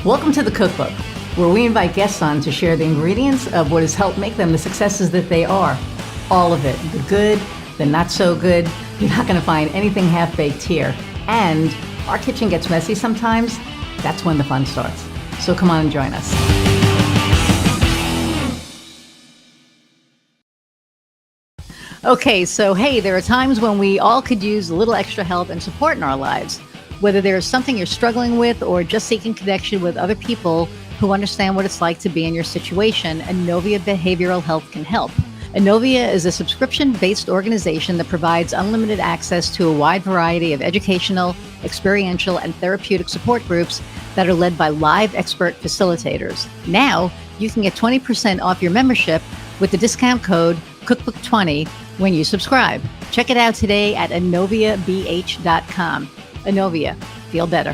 Welcome to the Cookbook, where we invite guests on to share the ingredients of what has helped make them the successes that they are. All of it, the good, the not so good. You're not going to find anything half-baked here. And our kitchen gets messy sometimes. That's when the fun starts. So come on and join us. Okay, so hey, there are times when we all could use a little extra help and support in our lives. Whether there's something you're struggling with or just seeking connection with other people who understand what it's like to be in your situation, Inovia Behavioral Health can help. Inovia is a subscription-based organization that provides unlimited access to a wide variety of educational, experiential, and therapeutic support groups that are led by live expert facilitators. Now, you can get 20% off your membership with the discount code Cookbook20 when you subscribe. Check it out today at inoviabh.com. Inovia, feel better.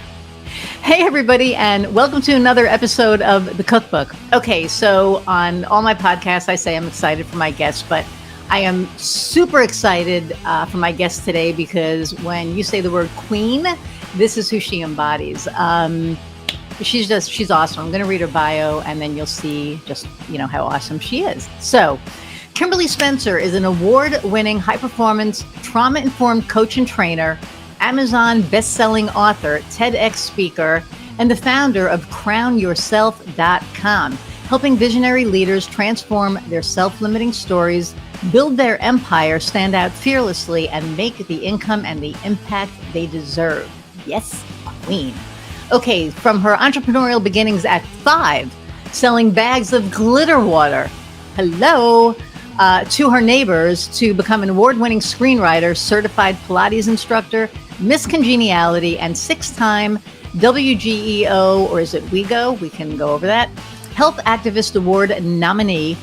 Hey everybody, and welcome to another episode of the Cookbook. Okay, so on all my podcasts, I say I'm excited for my guests, but I am super excited for my guest today because when you say the word queen, this is who she embodies. She's awesome. I'm going to read her bio, and then you'll see just how awesome she is. So, Kimberly Spencer is an award-winning, high-performance, trauma-informed coach and trainer, Amazon best-selling author, TEDx speaker, and the founder of crownyourself.com, helping visionary leaders transform their self-limiting stories, build their empire, stand out fearlessly, and make the income and the impact they deserve. Yes, queen. Okay, from her entrepreneurial beginnings at 5, selling bags of glitter water, to her neighbors, to become an award-winning screenwriter, certified Pilates instructor, Miss Congeniality, and 6-time WGEO, or is it WeGo? We can go over that. Health Activist Award nominee.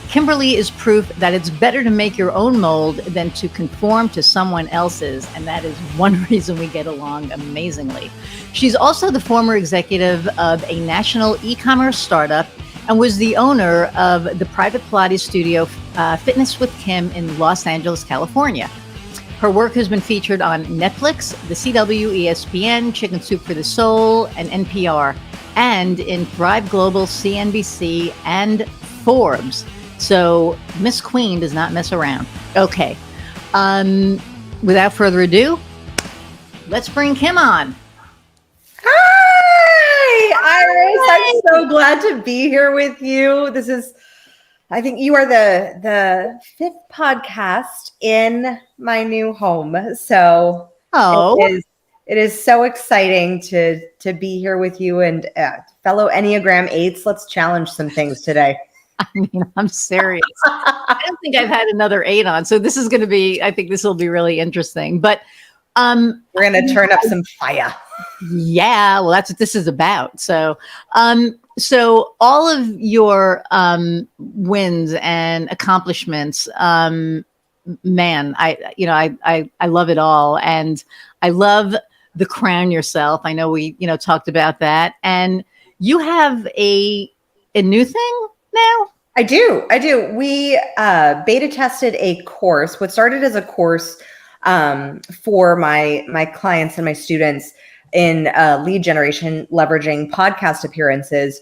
Kimberly is proof that it's better to make your own mold than to conform to someone else's, and that is one reason we get along amazingly. She's also the former executive of a national e-commerce startup and was the owner of the private Pilates studio, Fitness with Kim in Los Angeles, California. Her work has been featured on Netflix, the CW, ESPN, Chicken Soup for the Soul, and NPR, and in Thrive Global, CNBC, and Forbes. So Miss Queen does not mess around. Okay. Without further ado, let's bring Kim on. Hi, Iris. I'm so glad to be here with you. I think you are the 5th podcast in my new home. So it is so exciting to be here with you and fellow Enneagram 8s. Let's challenge some things today. I mean, I'm serious. I don't think I've had another 8 on. So this is going to be, I think this will be really interesting. But we're going to turn up some fire. Yeah, well, that's what this is about. So, so all of your wins and accomplishments, man, I love it all, and I love the crown yourself. I know we talked about that, and you have a new thing now. I do. We beta tested a course. What started as a course for my clients and my students in lead generation, leveraging podcast appearances,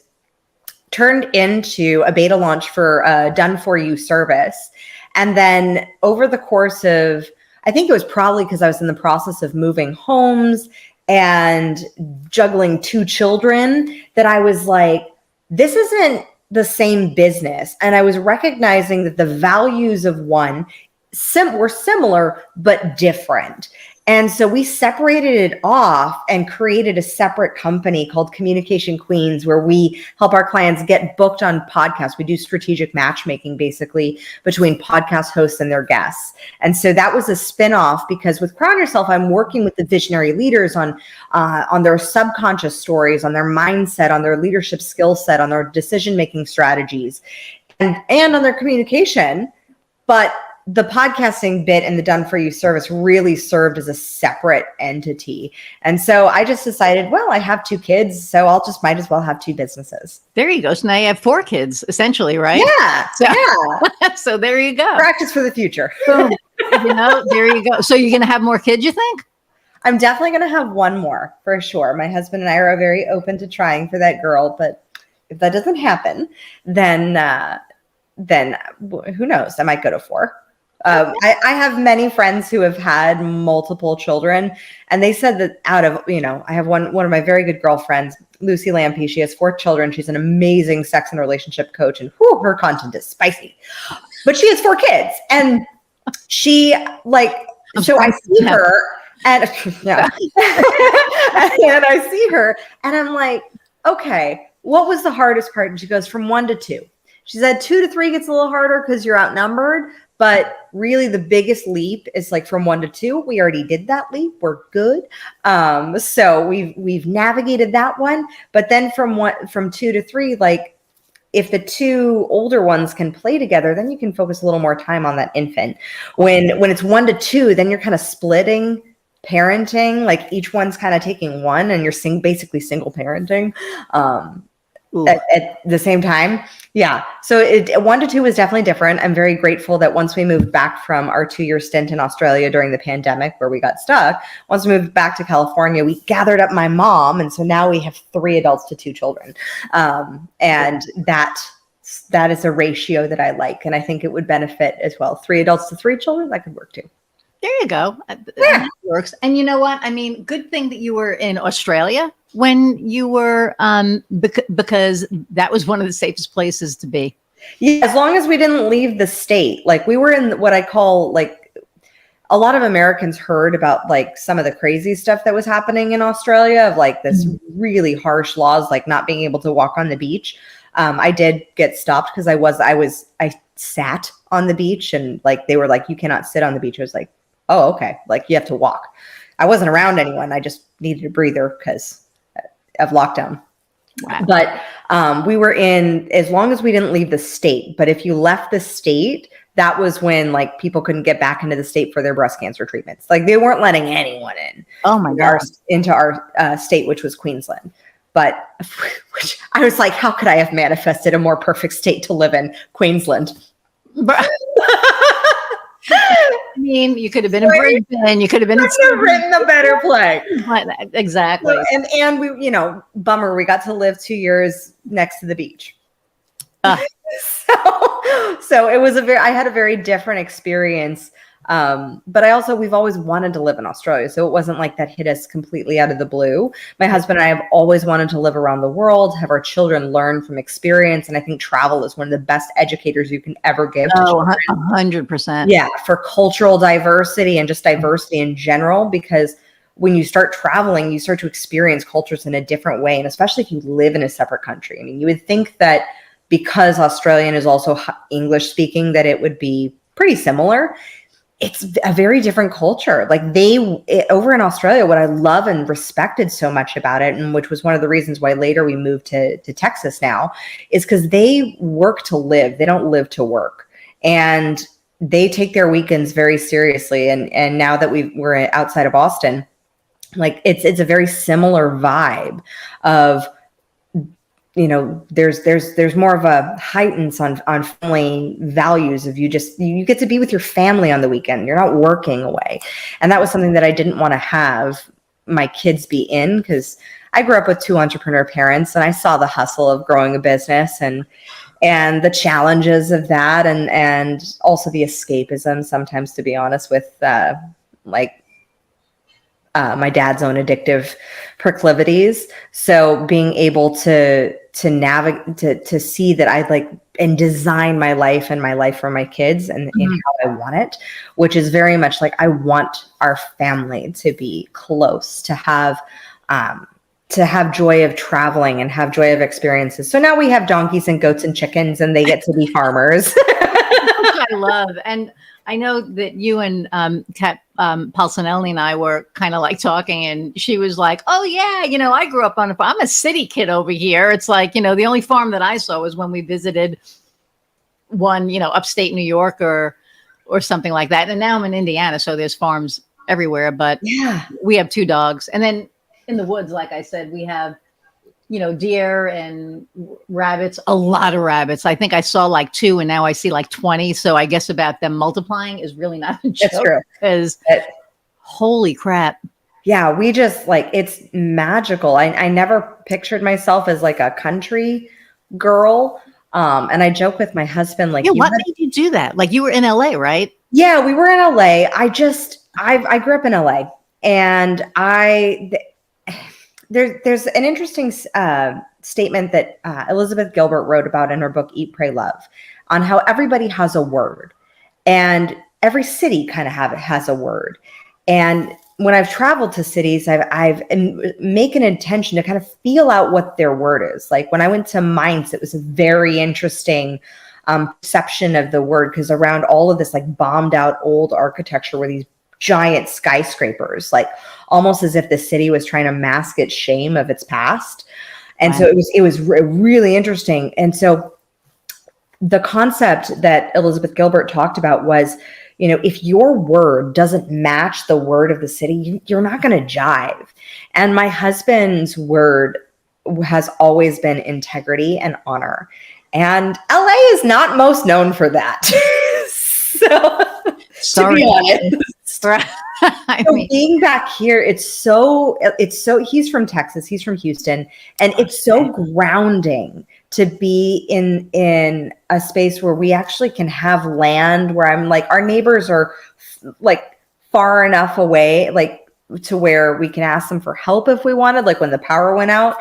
turned into a beta launch for a done-for-you service. And then over the course of, I think it was probably because I was in the process of moving homes and juggling 2 children, that I was like, this isn't the same business. And I was recognizing that the values of one were similar, but different. And so we separated it off and created a separate company called Communication Queens, where we help our clients get booked on podcasts. We do strategic matchmaking, basically, between podcast hosts and their guests. And so that was a spinoff, because with Crown Yourself, I'm working with the visionary leaders on their subconscious stories, on their mindset, on their leadership skill set, on their decision-making strategies, and on their communication. But the podcasting bit and the done for you service really served as a separate entity. And so I just decided, well, I have 2 kids, so might as well have 2 businesses. There you go. So now you have 4 kids, essentially, right? Yeah. So there you go. Practice for the future. Boom. There you go. So you're going to have more kids, you think? I'm definitely going to have one more for sure. My husband and I are very open to trying for that girl, but if that doesn't happen, then who knows? I might go to 4. I have many friends who have had multiple children, and they said that out of, I have one of my very good girlfriends, Lucy Lampy. She has 4 children. She's an amazing sex and relationship coach, and her content is spicy. But she has 4 kids, and she so I see her, and yeah, and I see her, and I'm like, okay, what was the hardest part? And she goes, from 1 to 2. She said 2 to 3 gets a little harder because you're outnumbered. But really the biggest leap is like from 1 to 2. We already did that leap. We're good. So we've navigated that one. But then from 2 to 3, like if the 2 older ones can play together, then you can focus a little more time on that infant. When it's 1 to 2, then you're kind of splitting parenting. Like each one's kind of taking one, and you're basically single parenting. At the same time. Yeah. So 1 to 2 was definitely different. I'm very grateful that once we moved back from our 2-year stint in Australia during the pandemic where we got stuck, once we moved back to California, we gathered up my mom. And so now we have 3 adults to 2 children. And that is a ratio that I like. And I think it would benefit as well. 3 adults to 3 children, that could work too. There you go. Yeah. That works. And you know what? I mean, good thing that you were in Australia when you were, because that was one of the safest places to be. Yeah, as long as we didn't leave the state. Like we were in what I call like, a lot of Americans heard about like some of the crazy stuff that was happening in Australia of like this really harsh laws, like not being able to walk on the beach. I did get stopped because I sat on the beach, and like they were like, you cannot sit on the beach. I was like, oh, okay. Like you have to walk. I wasn't around anyone. I just needed a breather because of lockdown. Wow. But we were in, as long as we didn't leave the state. But if you left the state, that was when like people couldn't get back into the state for their breast cancer treatments. Like they weren't letting anyone in. Oh my God. Into our state, which was Queensland. But which I was like, how could I have manifested a more perfect state to live in? Queensland. I mean, you could have been in Brisbane. You could have been written a better play. Exactly. And we, bummer, we got to live 2 years next to the beach. So it was I had a very different experience. But we've always wanted to live in Australia. So it wasn't like that hit us completely out of the blue. My husband and I have always wanted to live around the world, have our children learn from experience. And I think travel is one of the best educators you can ever give to children. 100%. Yeah, for cultural diversity and just diversity in general, because when you start traveling, you start to experience cultures in a different way. And especially if you live in a separate country. I mean, you would think that because Australian is also English speaking, that it would be pretty similar. It's a very different culture. Like over in Australia, what I love and respected so much about it, and which was one of the reasons why later we moved to Texas now, is because they work to live. They don't live to work. And they take their weekends very seriously. And now that we're outside of Austin, like it's a very similar vibe of, there's more of a heightens on family values of you get to be with your family on the weekend. You're not working away. And that was something that I didn't want to have my kids be in, because I grew up with 2 entrepreneur parents, and I saw the hustle of growing a business and the challenges of that. And also the escapism sometimes, to be honest, with my dad's own addictive proclivities. So being able to navigate, to see that I like and design my life and my life for my kids and how I want it, which is very much like, I want our family to be close, to have joy of traveling and have joy of experiences. So now we have donkeys and goats and chickens, and they get to be farmers. I love. And I know that you and Kat Palsinelli and I were kind of like talking, and she was like, oh yeah, I grew up on a farm. I'm a city kid over here. It's like, the only farm that I saw was when we visited one, upstate New York or something like that. And now I'm in Indiana, so there's farms everywhere, but yeah, we have 2 dogs. And then in the woods, like I said, we have, deer and rabbits, a lot of rabbits. I think I saw like 2, and now I see like 20. So I guess about them multiplying is really not a joke. That's true. Because holy crap. Yeah, we just like, it's magical. I never pictured myself as like a country girl. And I joke with my husband, like, Yeah, what made you do that? Like, you were in LA, right? yeah, we were in LA. I grew up in LA, and there's an interesting statement that Elizabeth Gilbert wrote about in her book Eat, Pray, Love, on how everybody has a word, and every city kind of has a word. And when I've traveled to cities, I've make an intention to kind of feel out what their word is. Like when I went to Mainz, it was a very interesting perception of the word, because around all of this like bombed out old architecture were these giant skyscrapers, like almost as if the city was trying to mask its shame of its past. And Wow. so it was really interesting. And so the concept that Elizabeth Gilbert talked about was, you know, if your word doesn't match the word of the city, you're not going to jive. And my husband's word has always been integrity and honor. And LA is not most known for that. So, to be honest, I so mean, being back here, it's so, he's from Texas, he's from Houston, and it's so grounding to be in a space where we actually can have land, where I'm like, our neighbors are like far enough away, like to where we can ask them for help if we wanted. Like when the power went out,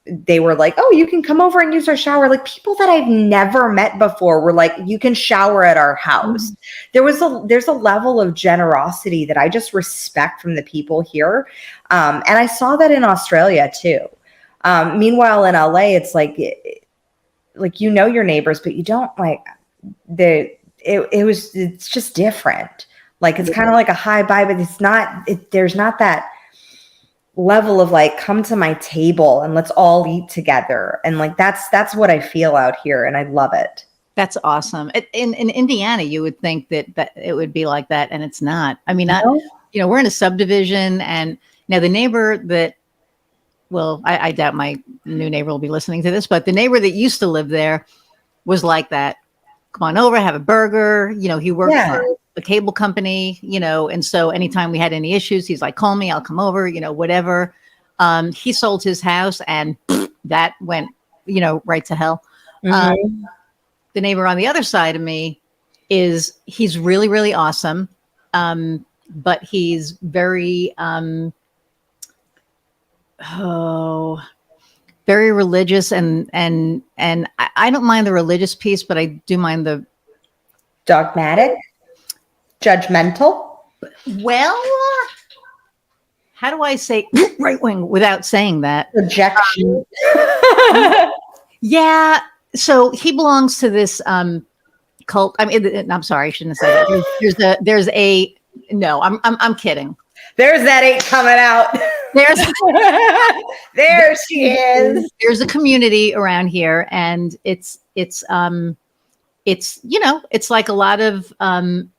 they were like, oh, you can come over and use our shower. Like people that I've never met before were like, you can shower at our house. There's a level of generosity that I just respect from the people here. And I saw that in Australia too. Meanwhile, in LA, it's like you know your neighbors, but you don't like it's just different. Like it's kind of like a high vibe, but it's not. There's not that level of like, come to my table and let's all eat together. And like that's what I feel out here, and I love it. that's awesome. In Indiana, you would think that it would be like that, and it's not. I mean, not, No? you know, we're in a subdivision, and now the neighbor that, well, I doubt my new neighbor will be listening to this, but the neighbor that used to live there was like that. Come on over, have a burger. You know, he worked Yeah. for a cable company, you know, and so anytime we had any issues, he's like, call me, I'll come over, you know, whatever. He sold his house, and that went, you know, right to hell. Mhm. The neighbor on the other side of me he's really, really awesome. But he's very, very religious, and I don't mind the religious piece, but I do mind the, Dogmatic, judgmental. well, how do I say right wing without saying that? Rejection. Yeah. So he belongs to this cult. I mean, I'm sorry, I shouldn't have said that. No, I'm kidding. There's that 8 coming out. There's There she is. there's a community around here, and it's you know, it's like a lot of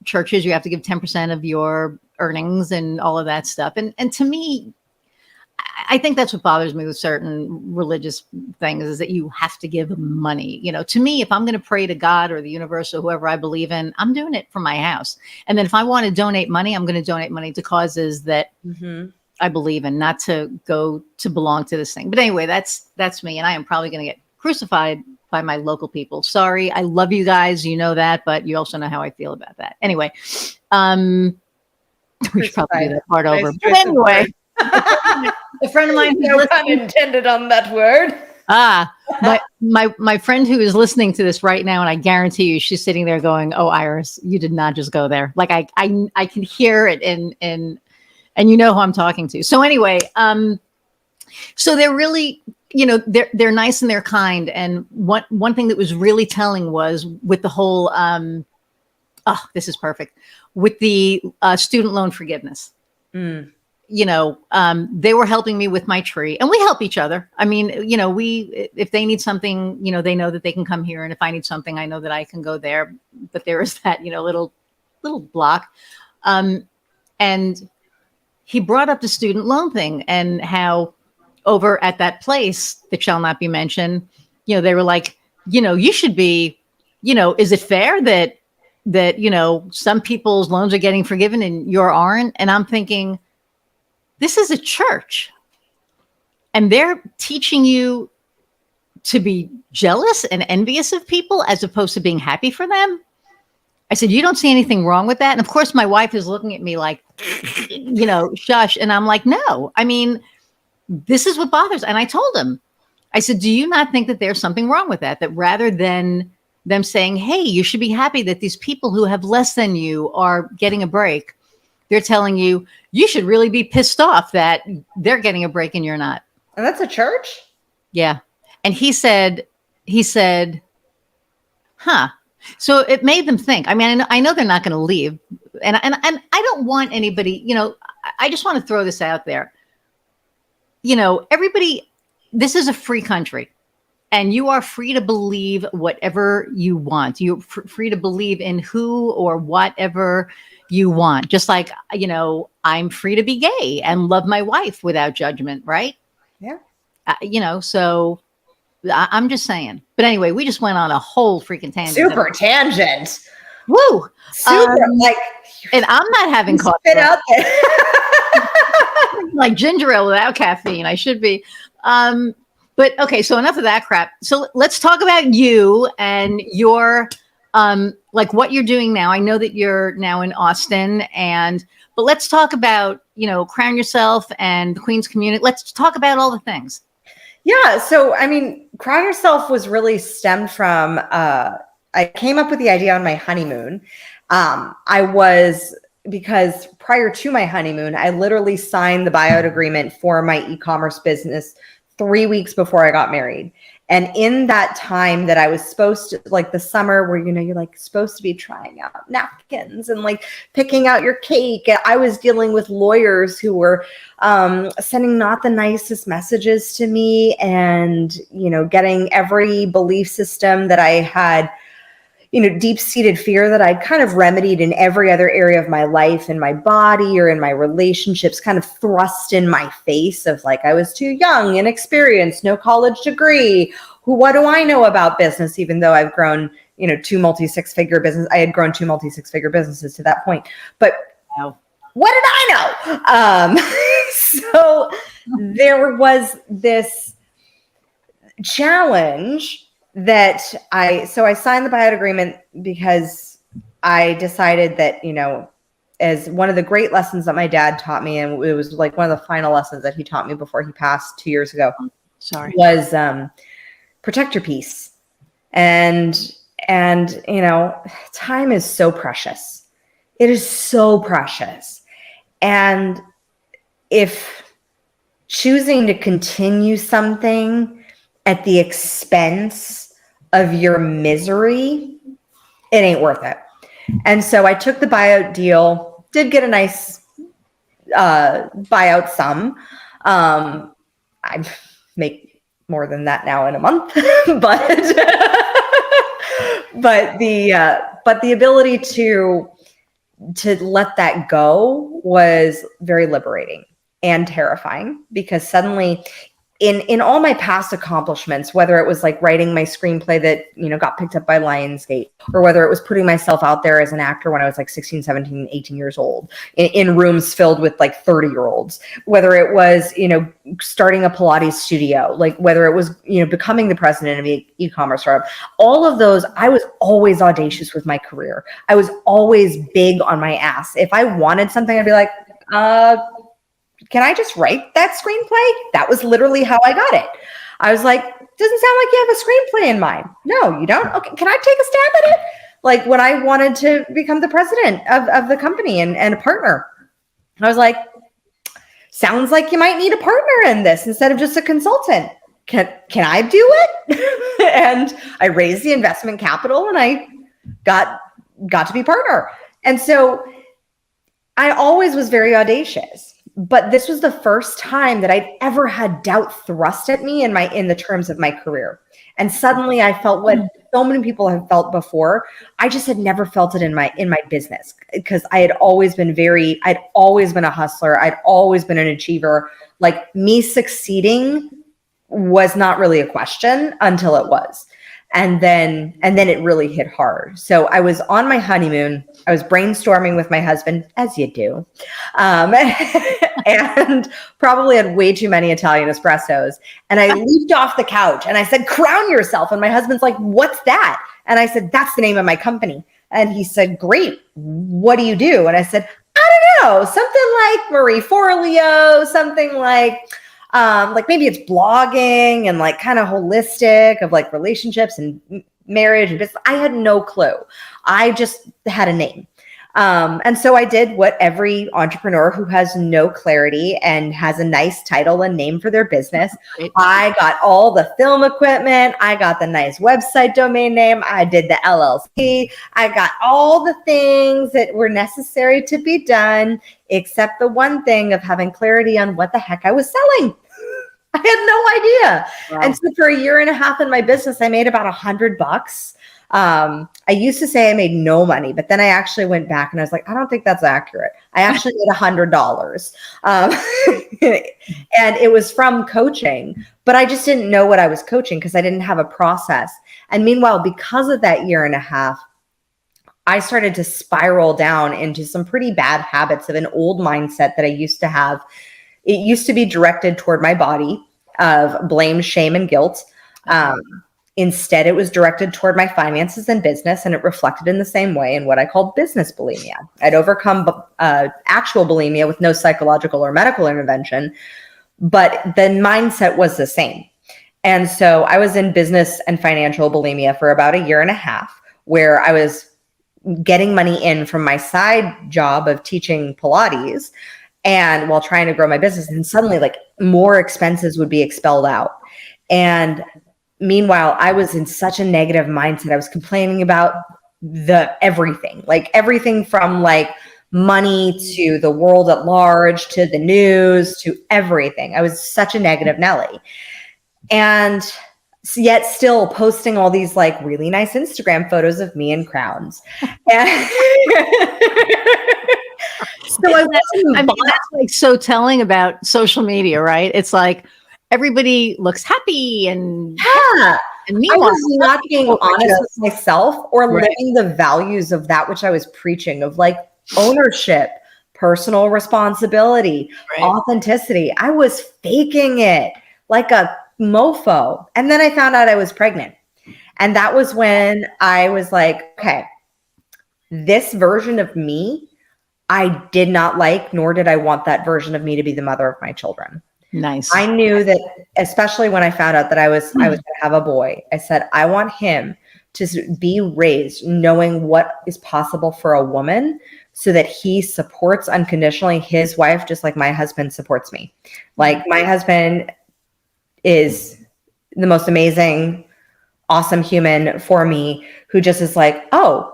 churches. You have to give 10% of your earnings and all of that stuff. And to me, I think that's what bothers me with certain religious things, is that you have to give money. You know, to me, if I'm going to pray to God or the universe or whoever I believe in, I'm doing it from my house. And then if I want to donate money, I'm going to donate money to causes that I believe in, not to go to belong to this thing. But anyway, that's me. And I am probably going to get crucified by my local people. Sorry. I love you guys. You know that, but you also know how I feel about that. Anyway, we should probably do that part over. But anyway, a friend of mine, no pun intended on that word. My friend who is listening to this right now, and I guarantee you, she's sitting there going, "Oh, Iris, you did not just go there." Like I can hear it, and you know who I'm talking to. So anyway, so they're really, you know, they're nice and they're kind. And one thing that was really telling was with the whole, this is perfect, with the student loan forgiveness. You know, they were helping me with my tree, and we help each other. I mean, you know, if they need something, you know, they know that they can come here. And if I need something, I know that I can go there. But there is that, you know, little block. And he brought up the student loan thing, and how over at that place that shall not be mentioned, you know, they were like, you know, you should be, you know, is it fair that, you know, some people's loans are getting forgiven and your aren't? And I'm thinking, this is a church and they're teaching you to be jealous and envious of people as opposed to being happy for them. I said, you don't see anything wrong with that? And of course, my wife is looking at me like, shush. And I'm like, no, I mean, this is what bothers. And I told him, I said, do you not think that there's something wrong with that? That rather than them saying, hey, you should be happy that these people who have less than you are getting a break, they're telling you, you should really be pissed off that they're getting a break and you're not. And that's a church? Yeah. And he said, huh. So it made them think. I mean, I know they're not going to leave. And I don't want anybody, I just want to throw this out there. Everybody, this is a free country and you are free to believe whatever you want. You're free to believe in who or whatever you want. Just like, I'm free to be gay and love my wife without judgment, right? Yeah. So I'm just saying. But anyway, we just went on a whole freaking tangent. Super tangent. Woo! Super, and I'm not having coffee. Spit out there. Like ginger ale without caffeine. I should be. But okay, so enough of that crap. So let's talk about you and your what you're doing now. I know that you're now in Austin, but let's talk about, Crown Yourself and the Queen's Community. Let's talk about all the things. Yeah. So, I mean, Crown Yourself was really stemmed from, I came up with the idea on my honeymoon. Because prior to my honeymoon, I literally signed the buyout agreement for my e-commerce business 3 weeks before I got married. And in that time that I was supposed to, like the summer where, you're supposed to be trying out napkins and picking out your cake, I was dealing with lawyers who were sending not the nicest messages to me and, getting every belief system that I had, deep-seated fear that I'd kind of remedied in every other area of my life, in my body or in my relationships, kind of thrust in my face of I was too young, inexperienced, no college degree. What do I know about business? Even though I've grown, two multi-six-figure business. I had grown two multi-six-figure businesses to that point. But wow. What did I know? So there was this challenge that I signed the buyout agreement because I decided that, as one of the great lessons that my dad taught me, and it was one of the final lessons that he taught me before he passed 2 years ago, was protect your peace. And time is so precious. It is so precious. And if choosing to continue something at the expense of your misery, it ain't worth it. And so I took the buyout deal, did get a nice buyout sum. I make more than that now in a month, but the ability to let that go was very liberating and terrifying, because suddenly in all my past accomplishments, whether it was writing my screenplay that, got picked up by Lionsgate, or whether it was putting myself out there as an actor when I was 16, 17, 18 years old in rooms filled with 30-year-olds, whether it was, starting a Pilates studio, whether it was, becoming the president of an e-commerce startup, all of those, I was always audacious with my career. I was always big on my ass. If I wanted something, I'd be like, can I just write that screenplay? That was literally how I got it. I was like, doesn't sound like you have a screenplay in mind. No, you don't? Okay, can I take a stab at it? When I wanted to become the president of the company and a partner, I was like, sounds like you might need a partner in this instead of just a consultant. Can I do it? And I raised the investment capital and I got to be partner. And so I always was very audacious. But this was the first time that I'd ever had doubt thrust at me in the terms of my career. And suddenly I felt what so many people have felt before. I just had never felt it in my business, because I'd always been a hustler. I'd always been an achiever. Me succeeding was not really a question until it was. And then it really hit hard. So I was on my honeymoon. I was brainstorming with my husband, as you do, and probably had way too many Italian espressos. And I leaped off the couch and I said, "Crown yourself." And my husband's like, "What's that?" And I said, "That's the name of my company." And he said, "Great. What do you do?" And I said, "I don't know, something like Marie Forleo, something like maybe it's blogging and like kind of holistic of like relationships and marriage and business." I had no clue. I just had a name. And so I did what every entrepreneur who has no clarity and has a nice title and name for their business. Right. I got all the film equipment. I got the nice website domain name. I did the LLC. I got all the things that were necessary to be done, except the one thing of having clarity on what the heck I was selling. I had no idea. Wow. And so for a year and a half in my business, I made about $100. I used to say I made no money, but then I actually went back and I was like, I don't think that's accurate. I actually made $100. And it was from coaching, but I just didn't know what I was coaching because I didn't have a process. And meanwhile, because of that year and a half, I started to spiral down into some pretty bad habits of an old mindset that I used to have. It used to be directed toward my body of blame, shame, and guilt. Instead, it was directed toward my finances and business, and it reflected in the same way in what I call business bulimia. I'd overcome actual bulimia with no psychological or medical intervention, but the mindset was the same. And so I was in business and financial bulimia for about a year and a half, where I was getting money in from my side job of teaching Pilates and while trying to grow my business, and suddenly like more expenses would be expelled out. And meanwhile, I was in such a negative mindset. I was complaining about everything from like money to the world at large, to the news, to everything. I was such a negative Nelly. And yet still posting all these like really nice Instagram photos of me in crowns. And so that's like so telling about social media, right? It's like everybody looks happy and meanwhile, I was not being honest with myself or living the values of that which I was preaching, of like ownership, personal responsibility, authenticity. I was faking it like a mofo. And then I found out I was pregnant. And that was when I was like, okay, this version of me, I did not like, nor did I want that version of me to be the mother of my children. Nice. I knew that, especially when I found out that I was going to have a boy, I said, I want him to be raised knowing what is possible for a woman so that he supports unconditionally his wife, just like my husband supports me. Like my husband is the most amazing, awesome human for me, who just is like, oh,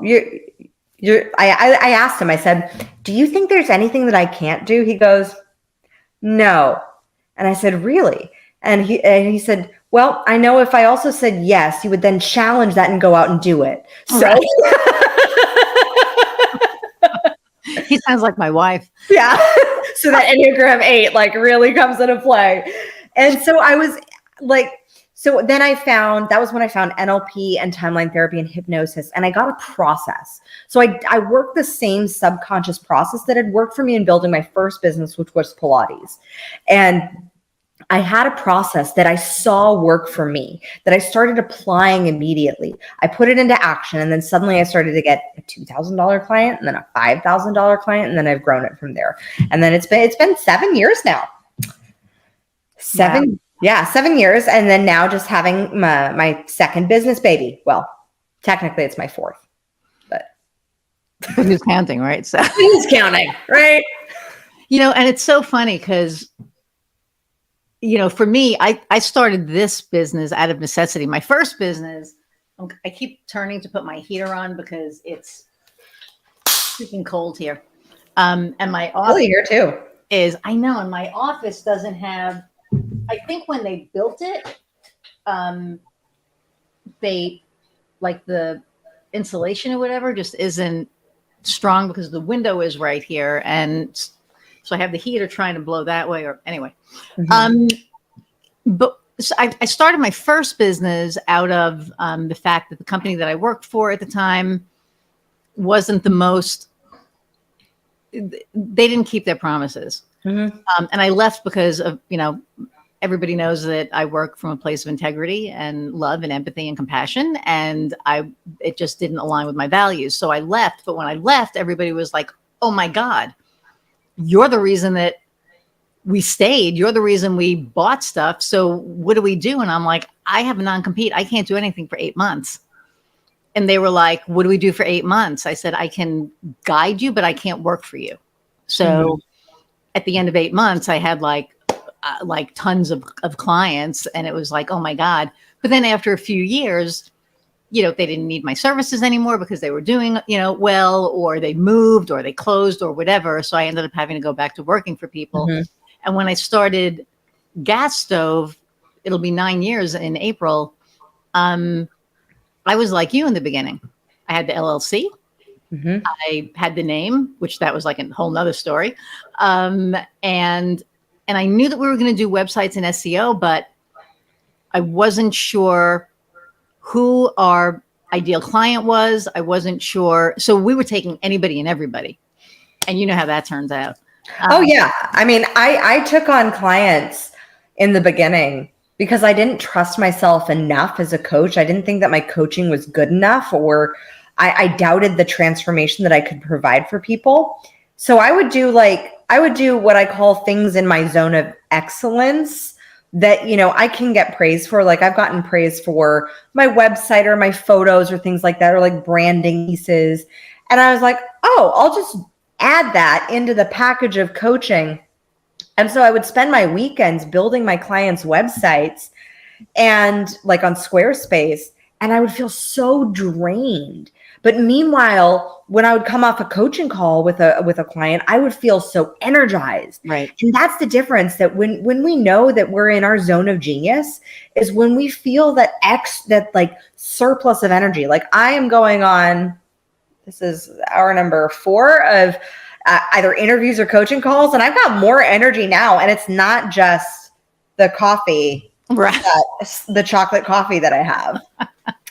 I asked him, I said, do you think there's anything that I can't do? He goes, no. And I said, really? And he said, well, I know if I also said yes, you would then challenge that and go out and do it. So he sounds like my wife. Yeah. So that Enneagram 8 like really comes into play. And so I was like, so then that was when I found NLP and timeline therapy and hypnosis, and I got a process. So I worked the same subconscious process that had worked for me in building my first business, which was Pilates. And I had a process that I saw work for me, that I started applying immediately. I put it into action, and then suddenly I started to get a $2,000 client, and then a $5,000 client, and then I've grown it from there. And then it's been 7 years now. 7 years. And then now just having my second business baby. Well, technically it's my fourth, but who's counting, right? So who's counting, right? And it's so funny because, for me, I started this business out of necessity. My first business, I keep turning to put my heater on because it's freaking cold here. And my office here too I know, and my office doesn't have, I think when they built it, they like the insulation or whatever just isn't strong because the window is right here. And so I have the heater trying to blow that way, or anyway. But So I started my first business out of the fact that the company that I worked for at the time wasn't the most, they didn't keep their promises. Mm-hmm. And I left because of, everybody knows that I work from a place of integrity and love and empathy and compassion. And it just didn't align with my values. So I left. But when I left, everybody was like, oh my God, you're the reason that we stayed. You're the reason we bought stuff. So what do we do? And I'm like, I have a non-compete. I can't do anything for 8 months. And they were like, what do we do for 8 months? I said, I can guide you, but I can't work for you. So at the end of 8 months, I had like tons of clients, and it was like, oh my God. But then after a few years, they didn't need my services anymore because they were doing, well, or they moved or they closed or whatever. So I ended up having to go back to working for people. Mm-hmm. And when I started Gas Stove, it'll be 9 years in April. I was like you in the beginning. I had the LLC. Mm-hmm. I had the name, which that was like a whole nother story. And I knew that we were going to do websites and SEO, but I wasn't sure who our ideal client was. I wasn't sure. So we were taking anybody and everybody. And you know how that turns out. Oh yeah. I mean, I took on clients in the beginning because I didn't trust myself enough as a coach. I didn't think that my coaching was good enough, or I doubted the transformation that I could provide for people. So I would do what I call things in my zone of excellence that, I can get praise for. Like I've gotten praise for my website or my photos or things like that, or like branding pieces. And I was like, oh, I'll just add that into the package of coaching. And so I would spend my weekends building my clients' websites and like on Squarespace, and I would feel so drained. But meanwhile, when I would come off a coaching call with a client, I would feel so energized. Right. And that's the difference, that when we know that we're in our zone of genius is when we feel that like surplus of energy. Like I am going on, this is hour number 4 of either interviews or coaching calls, and I've got more energy now. And it's not just the coffee, Right. The chocolate coffee that I have.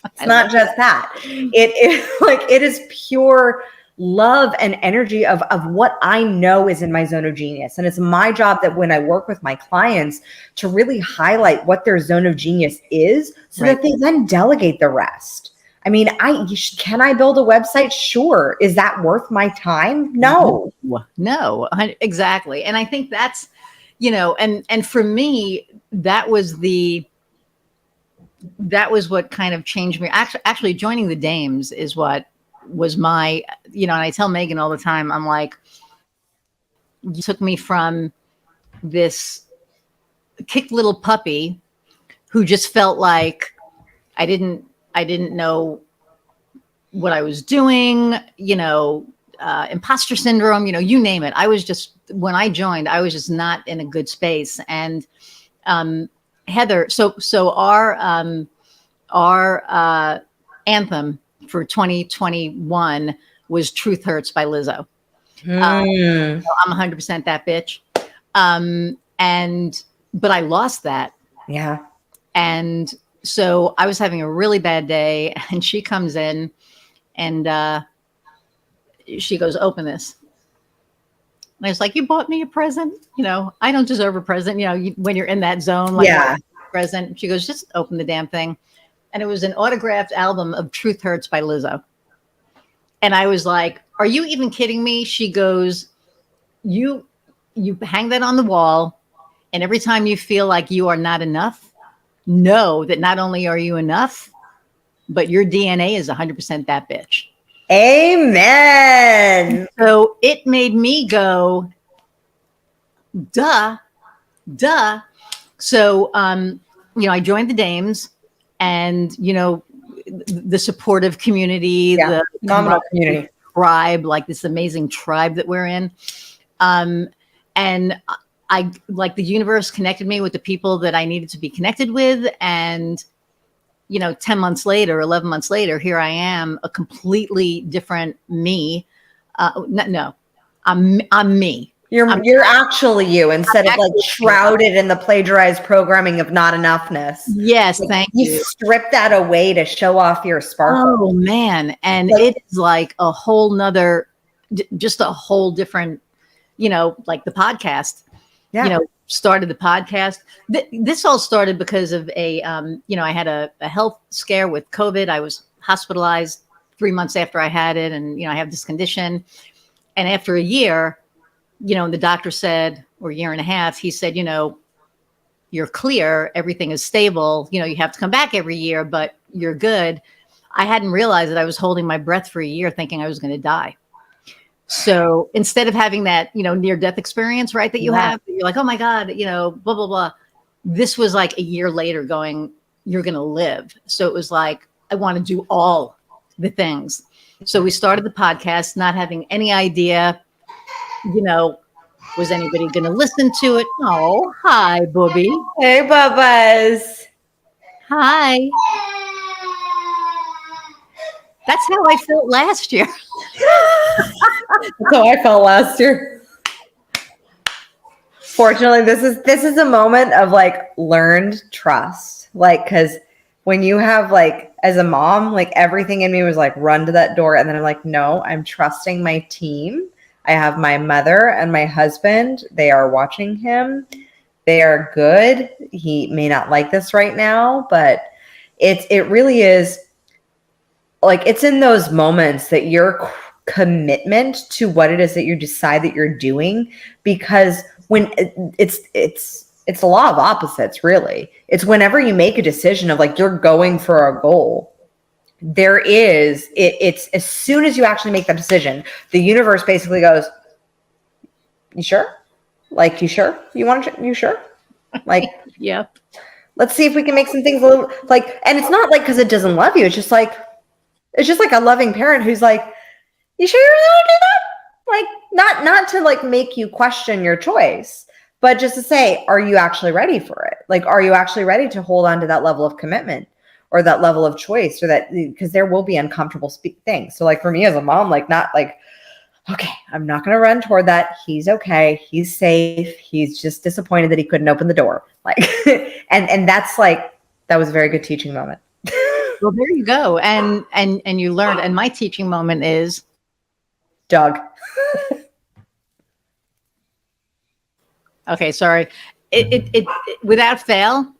It's not just that. It is pure love and energy of what I know is in my zone of genius. And it's my job that when I work with my clients to really highlight what their zone of genius is, so that they then delegate the rest. I mean, can I build a website? Sure. Is that worth my time? No, exactly. And I think that's, and for me, that was what kind of changed me. Actually joining the Dames is what was my, and I tell Megan all the time, I'm like, you took me from this kicked little puppy who just felt like I didn't know what I was doing, imposter syndrome, you name it. When I joined, I was just not in a good space. And Heather, so our anthem for 2021 was Truth Hurts by Lizzo. So I'm 100% that bitch. But I lost that. Yeah. And so I was having a really bad day, and she comes in and she goes, open this. And I was like, you bought me a present? I don't deserve a present. When you're in that zone, like present. She goes, just open the damn thing. And it was an autographed album of Truth Hurts by Lizzo. And I was like, are you even kidding me? She goes, you hang that on the wall, and every time you feel like you are not enough, know that not only are you enough, but your DNA is 100% that bitch. Amen. So it made me go, duh. So, I joined the Dames, and, the supportive community, the phenomenal community tribe, like this amazing tribe that we're in. And I like the universe connected me with the people that I needed to be connected with. And, 10 months later, 11 months later, here I am, a completely different me. I'm me. You're actually you instead of like actually you. shrouded in the plagiarized programming of not enoughness. Yes, Like, thank you you. strip that away to show off your sparkle. Oh man. And Like, it is like a whole nother, just a whole different, like the podcast, yeah. started the podcast. This all started because of I had a health scare with COVID. I was hospitalized 3 months after I had it. And, I have this condition. And after a year, the doctor said, or a year and a half, he said, you're clear, everything is stable. You have to come back every year, but you're good. I hadn't realized that I was holding my breath for a year thinking I was going to die. So instead of having that, near death experience, right, that you Yeah. have, you're like, oh my God, blah, blah, blah. This was like a year later going, you're going to live. So it was like, I want to do all the things. So we started the podcast, not having any idea, was anybody going to listen to it? Oh, hi, Booby. Hey, Bubba's. Hi. That's how I felt last year. That's how I felt last year. Fortunately, this is a moment of like learned trust. Like, because when you have like, as a mom, like everything in me was like, run to that door. And then I'm like, no, I'm trusting my team. I have my mother and my husband. They are watching him. They are good. He may not like this right now, but it really is like, it's in those moments that your commitment to what it is that you decide that you're doing, because when it's the law of opposites, really. It's whenever you make a decision of like, you're going for a goal, it's as soon as you actually make that decision, the universe basically goes, you sure? Like, you sure? You sure? Like, Yep. let's see if we can make some things a little like, and it's not like because it doesn't love you. It's just like a loving parent who's like, you sure you really want to do that? Like, not to like make you question your choice, but just to say, are you actually ready for it? Like, are you actually ready to hold on to that level of commitment or that level of choice, or that, because there will be uncomfortable things. So like for me as a mom, like, not like, okay, I'm not going to run toward that. He's okay. He's safe. He's just disappointed that he couldn't open the door. Like, and that's like, that was a very good teaching moment. Well, there you go. And you learned. And my teaching moment is Doug. okay. Sorry. It without fail,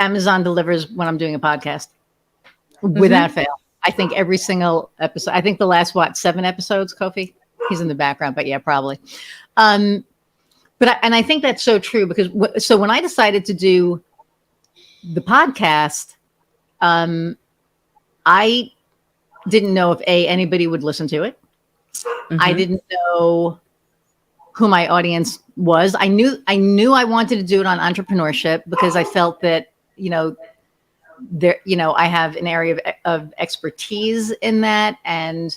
Amazon delivers when I'm doing a podcast. Without fail. I think every single episode. I think the last 7 episodes, Kofi. He's in the background, but yeah, probably. But I think that's so true, because so when I decided to do the podcast, I didn't know if anybody would listen to it. I didn't know who my audience was. I knew I wanted to do it on entrepreneurship, because I felt that, there, I have an area of expertise in that. And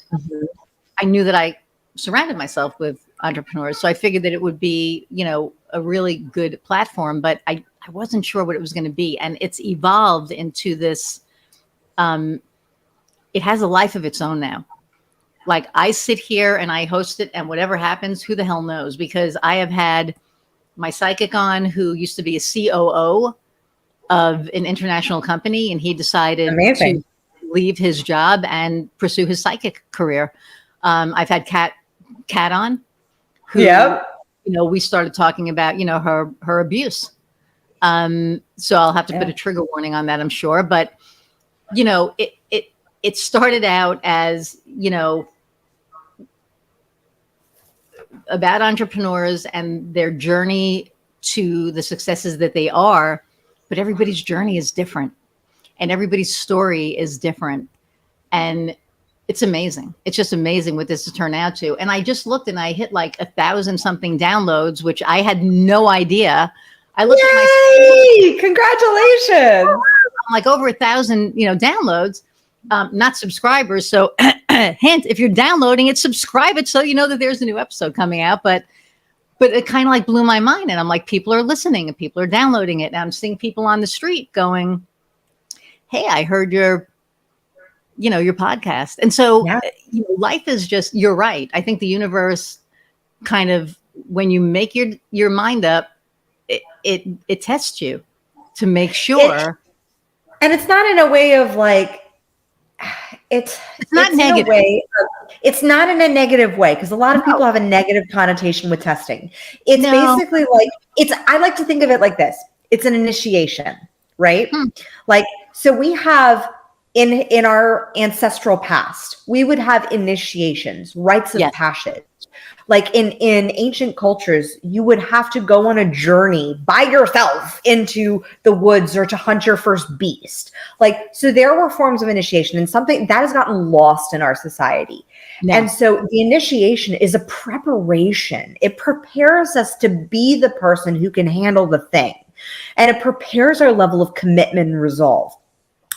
I knew that I surrounded myself with entrepreneurs. So I figured that it would be, a really good platform, but I wasn't sure what it was going to be. And it's evolved into this, it has a life of its own now. Like, I sit here and I host it, and whatever happens, who the hell knows? Because I have had my psychic on, who used to be a COO of an international company, and he decided to leave his job and pursue his psychic career. I've had Kat on, who, we started talking about, her abuse. So I'll have to put a trigger warning on that, I'm sure. But, it started out as, about entrepreneurs and their journey to the successes that they are, but everybody's journey is different and everybody's story is different. And it's amazing. It's just amazing what this has turned out to. And I just looked and I hit like 1,000 something downloads, which I had no idea. I looked at my congratulations. I'm like over 1,000, downloads, not subscribers. So hint, if you're downloading it, subscribe it so you know that there's a new episode coming out. But it kind of like blew my mind. And I'm like, people are listening and people are downloading it. And I'm seeing people on the street going, hey, I heard your podcast. And so life is just, you're right. I think the universe kind of, when you make your mind up, it tests you to make sure. And it's not in a way of like, it's not in negative. a way of, it's not in a negative way, because a lot of people have a negative connotation with testing. It's basically like, I like to think of it like this. It's an initiation, right? Like, so we have in our ancestral past, we would have initiations, rites of passage. Like in ancient cultures, you would have to go on a journey by yourself into the woods or to hunt your first beast. Like, so there were forms of initiation, and something that has gotten lost in our society. And so the initiation is a preparation. It prepares us to be the person who can handle the thing. And it prepares our level of commitment and resolve.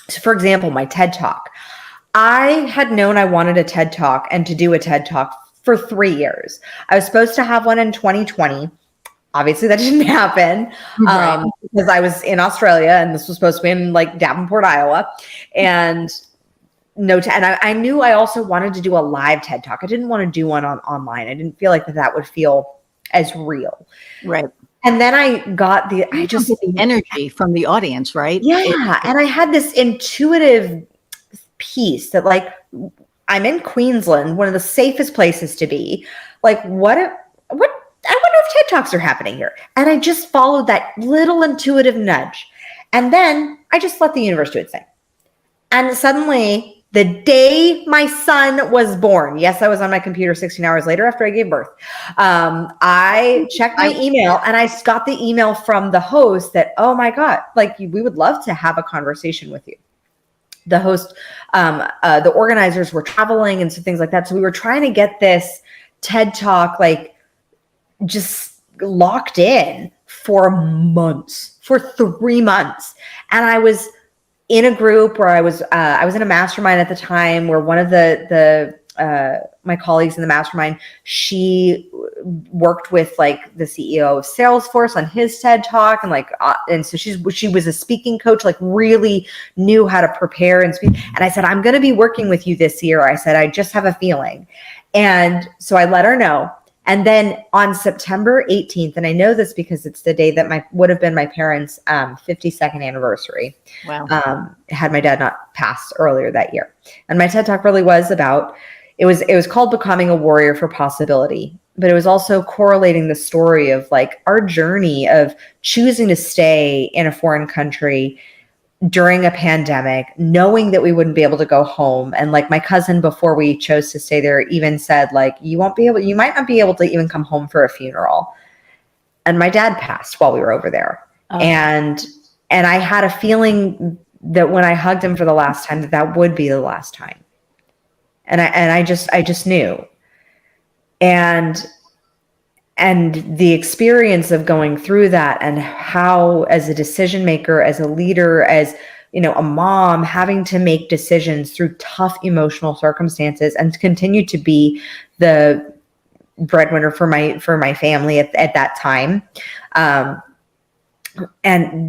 So for example, my TED Talk. I had known I wanted a TED Talk and to do a TED Talk for 3 years. I was supposed to have one in 2020. Obviously that didn't happen because I was in Australia, and this was supposed to be in like Davenport, Iowa. And I knew I also wanted to do a live TED Talk. I didn't want to do one online. I didn't feel like that would feel as real. Right. And then I got the energy from the audience, right? Yeah. And I had this intuitive piece that, like, I'm in Queensland, one of the safest places to be. Like, I wonder if TED Talks are happening here. And I just followed that little intuitive nudge. And then I just let the universe do its thing. And suddenly, the day my son was born, yes, I was on my computer 16 hours later after I gave birth. I checked my email, and I got the email from the host that, oh my God, like, we would love to have a conversation with you. The host, the organizers were traveling and so things like that. So we were trying to get this TED Talk, like, just locked in for months, for 3 months. And I was in a group where I was in a mastermind at the time, where one of my colleagues in the mastermind, she worked with like the CEO of Salesforce on his TED Talk, and and so she was a speaking coach, like really knew how to prepare and speak. And I said, I'm going to be working with you this year. I said, I just have a feeling. And so I let her know. And then on September 18th, and I know this because it's the day that would have been my parents' 52nd anniversary. Wow. Had my dad not passed earlier that year. And my TED Talk really was about, it was called Becoming a Warrior for Possibility, but it was also correlating the story of like our journey of choosing to stay in a foreign country during a pandemic, knowing that we wouldn't be able to go home. And like my cousin, before we chose to stay there, even said, like, you might not be able to even come home for a funeral. And my dad passed while we were over there. And I had a feeling that when I hugged him for the last time, that would be the last time. And I just knew. And the experience of going through that, and how, as a decision maker, as a leader, as, you know, a mom, having to make decisions through tough emotional circumstances and to continue to be the breadwinner for my family at that time. And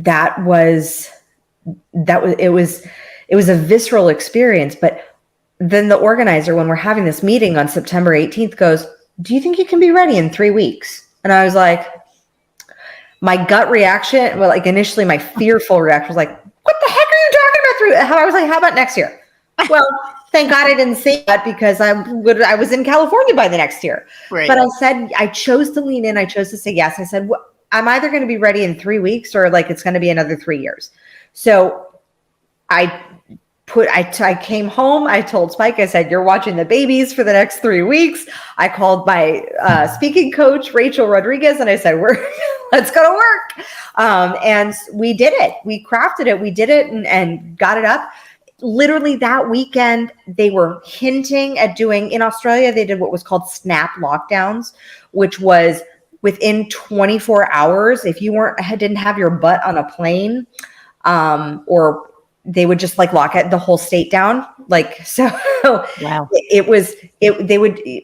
it was a visceral experience. But then the organizer, when we're having this meeting on September 18th, goes, do you think you can be ready in 3 weeks? And I was like, my gut reaction, well, like initially my fearful reaction was like, what the heck are you talking about? I was like, how about next year? Well, thank God I didn't say that, because I was in California by the next year. Right. But I said, I chose to lean in. I chose to say yes. I said, well, I'm either going to be ready in 3 weeks, or like it's going to be another 3 years. So I came home. I told Spike, I said, you're watching the babies for the next 3 weeks. I called my speaking coach, Rachel Rodriguez, and I said, let's go to work. And we did it. We crafted it. We did it and got it up. Literally that weekend, they were hinting at doing, in Australia, they did what was called snap lockdowns, which was within 24 hours, if you didn't have your butt on a plane, or they would just like lock the whole state down. Like, so wow.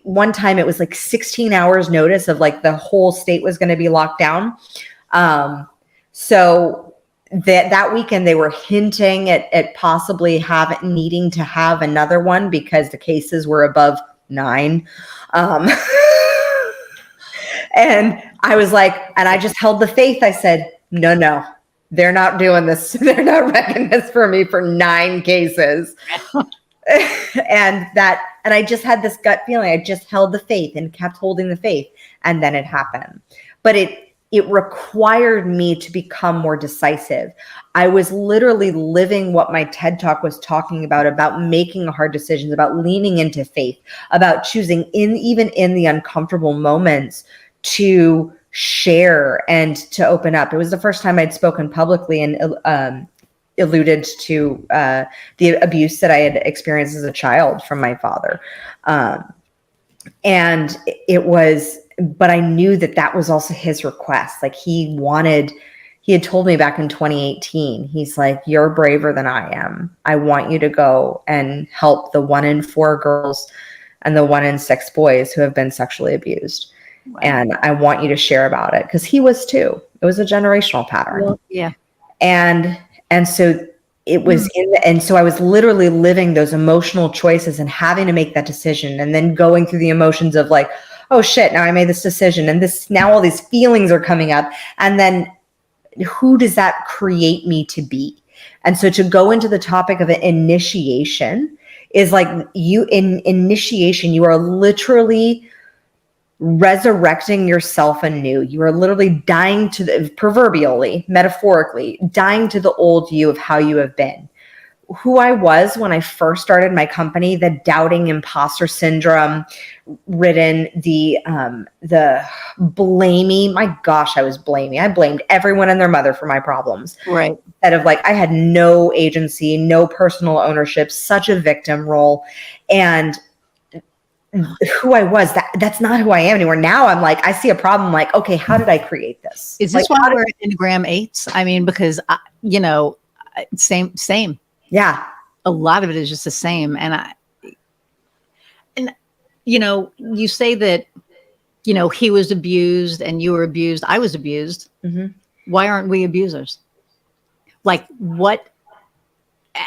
One time it was like 16 hours notice of like the whole state was going to be locked down. So that weekend they were hinting at possibly needing to have another one because the cases were above 9. And I was like, and I just held the faith. I said, no, they're not doing this. They're not wrecking this for me for 9 cases. and I just had this gut feeling. I just held the faith and kept holding the faith. And then it happened. But it required me to become more decisive. I was literally living what my TED Talk was talking about making hard decisions, about leaning into faith, about choosing even in the uncomfortable moments to share and to open up. It was the first time I'd spoken publicly and alluded to the abuse that I had experienced as a child from my father. And but I knew that was also his request. Like he had told me back in 2018, he's like, you're braver than I am. I want you to go and help the 1 in 4 girls and the 1 in 6 boys who have been sexually abused. Wow. And I want you to share about it. Cause he was too. It was a generational pattern. Well, yeah. And so it was and so I was literally living those emotional choices and having to make that decision and then going through the emotions of like, oh shit, now I made this decision and now all these feelings are coming up. And then who does that create me to be? And so to go into the topic of initiation is like in initiation, you are literally resurrecting yourself anew. You are literally dying to proverbially, metaphorically, dying to the old you of how you have been. Who I was when I first started my company, the doubting, imposter syndrome ridden, the blamey. My gosh, I was blamey. I blamed everyone and their mother for my problems. Right. Instead of like, I had no agency, no personal ownership, such a victim role. And who I was, that's not who I am anymore. Now I'm like, I see a problem, like, okay, how did I create this? Is this why we're Enneagram 8s? I mean, because same. Yeah. A lot of it is just the same. And you say that, he was abused and you were abused. I was abused. Mm-hmm. Why aren't we abusers? Like what?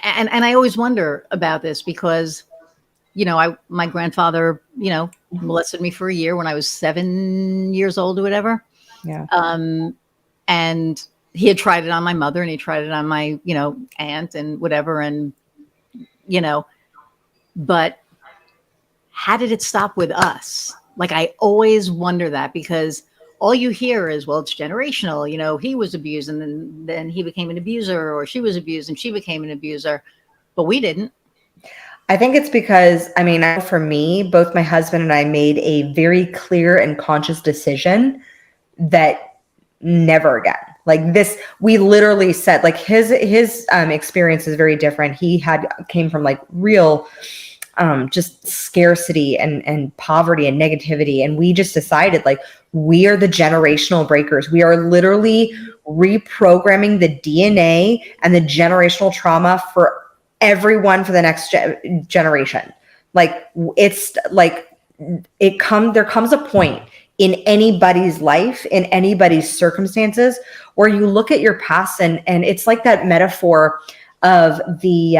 And I always wonder about this because, my grandfather, molested me for a year when I was 7 years old or whatever. Yeah. And he had tried it on my mother and he tried it on my, aunt and whatever. And, but how did it stop with us? Like, I always wonder that because all you hear is, well, it's generational. He was abused and then he became an abuser, or she was abused and she became an abuser, but we didn't. I think it's because, for me, both my husband and I made a very clear and conscious decision that never again. Like this, we literally said, like his experience is very different. He came from like real, just scarcity and poverty and negativity. And we just decided like, we are the generational breakers. We are literally reprogramming the DNA and the generational trauma for everyone for the next generation. Like it's like there comes a point in anybody's life, in anybody's circumstances, where you look at your past and it's like that metaphor of the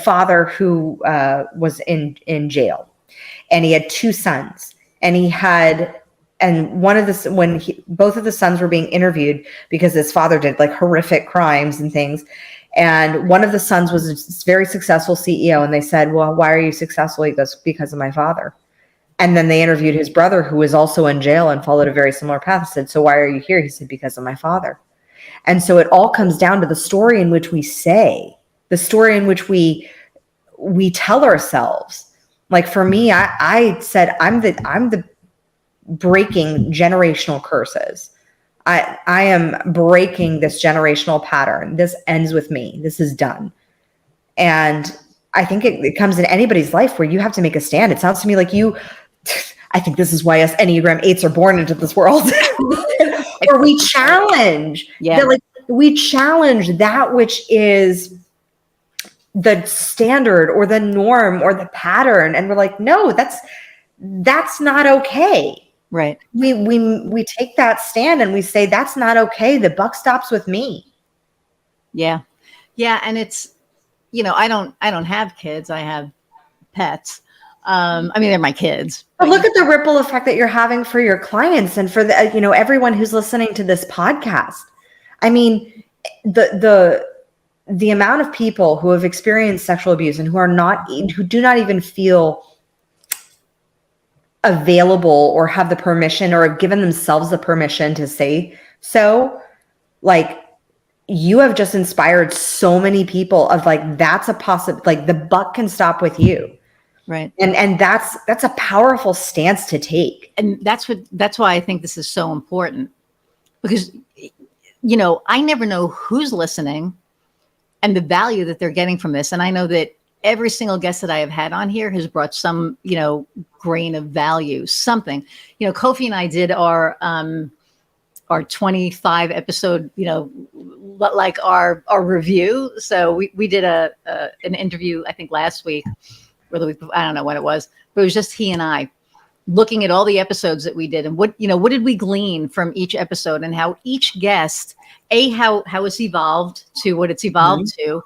father who was in jail, and he had 2 sons, and both of the sons were being interviewed because his father did like horrific crimes and things. And one of the sons was a very successful CEO. And they said, well, why are you successful? He goes, because of my father. And then they interviewed his brother, who was also in jail and followed a very similar path. I said, so why are you here? He said, because of my father. And so it all comes down to the story in which we say, the story in which we tell ourselves. Like for me, I said, I'm the breaking generational curses. I am breaking this generational pattern. This ends with me. This is done. And I think it comes in anybody's life where you have to make a stand. It sounds to me like I think this is why us Enneagram 8s are born into this world. Where we challenge. Yeah. We challenge that which is the standard or the norm or the pattern. And we're like, no, that's not okay. Right. We take that stand and we say, that's not okay. The buck stops with me. Yeah. Yeah. And it's, I don't have kids. I have pets. I mean, they're my kids. But look at the ripple effect that you're having for your clients and for the, everyone who's listening to this podcast. I mean, the amount of people who have experienced sexual abuse and who do not even feel available or have the permission or have given themselves the permission to say so, like, you have just inspired so many people of like, that's a possible, like the buck can stop with you. Right. And that's a powerful stance to take. And that's why I think this is so important, because, I never know who's listening and the value that they're getting from this. And I know that every single guest that I have had on here has brought some, grain of value, something. Kofi and I did our 25 episode, like our review. So we did an interview, I think last week, or the week before, I don't know when it was, but it was just he and I looking at all the episodes that we did and what did we glean from each episode, and how each guest, how it's evolved to what it's evolved to,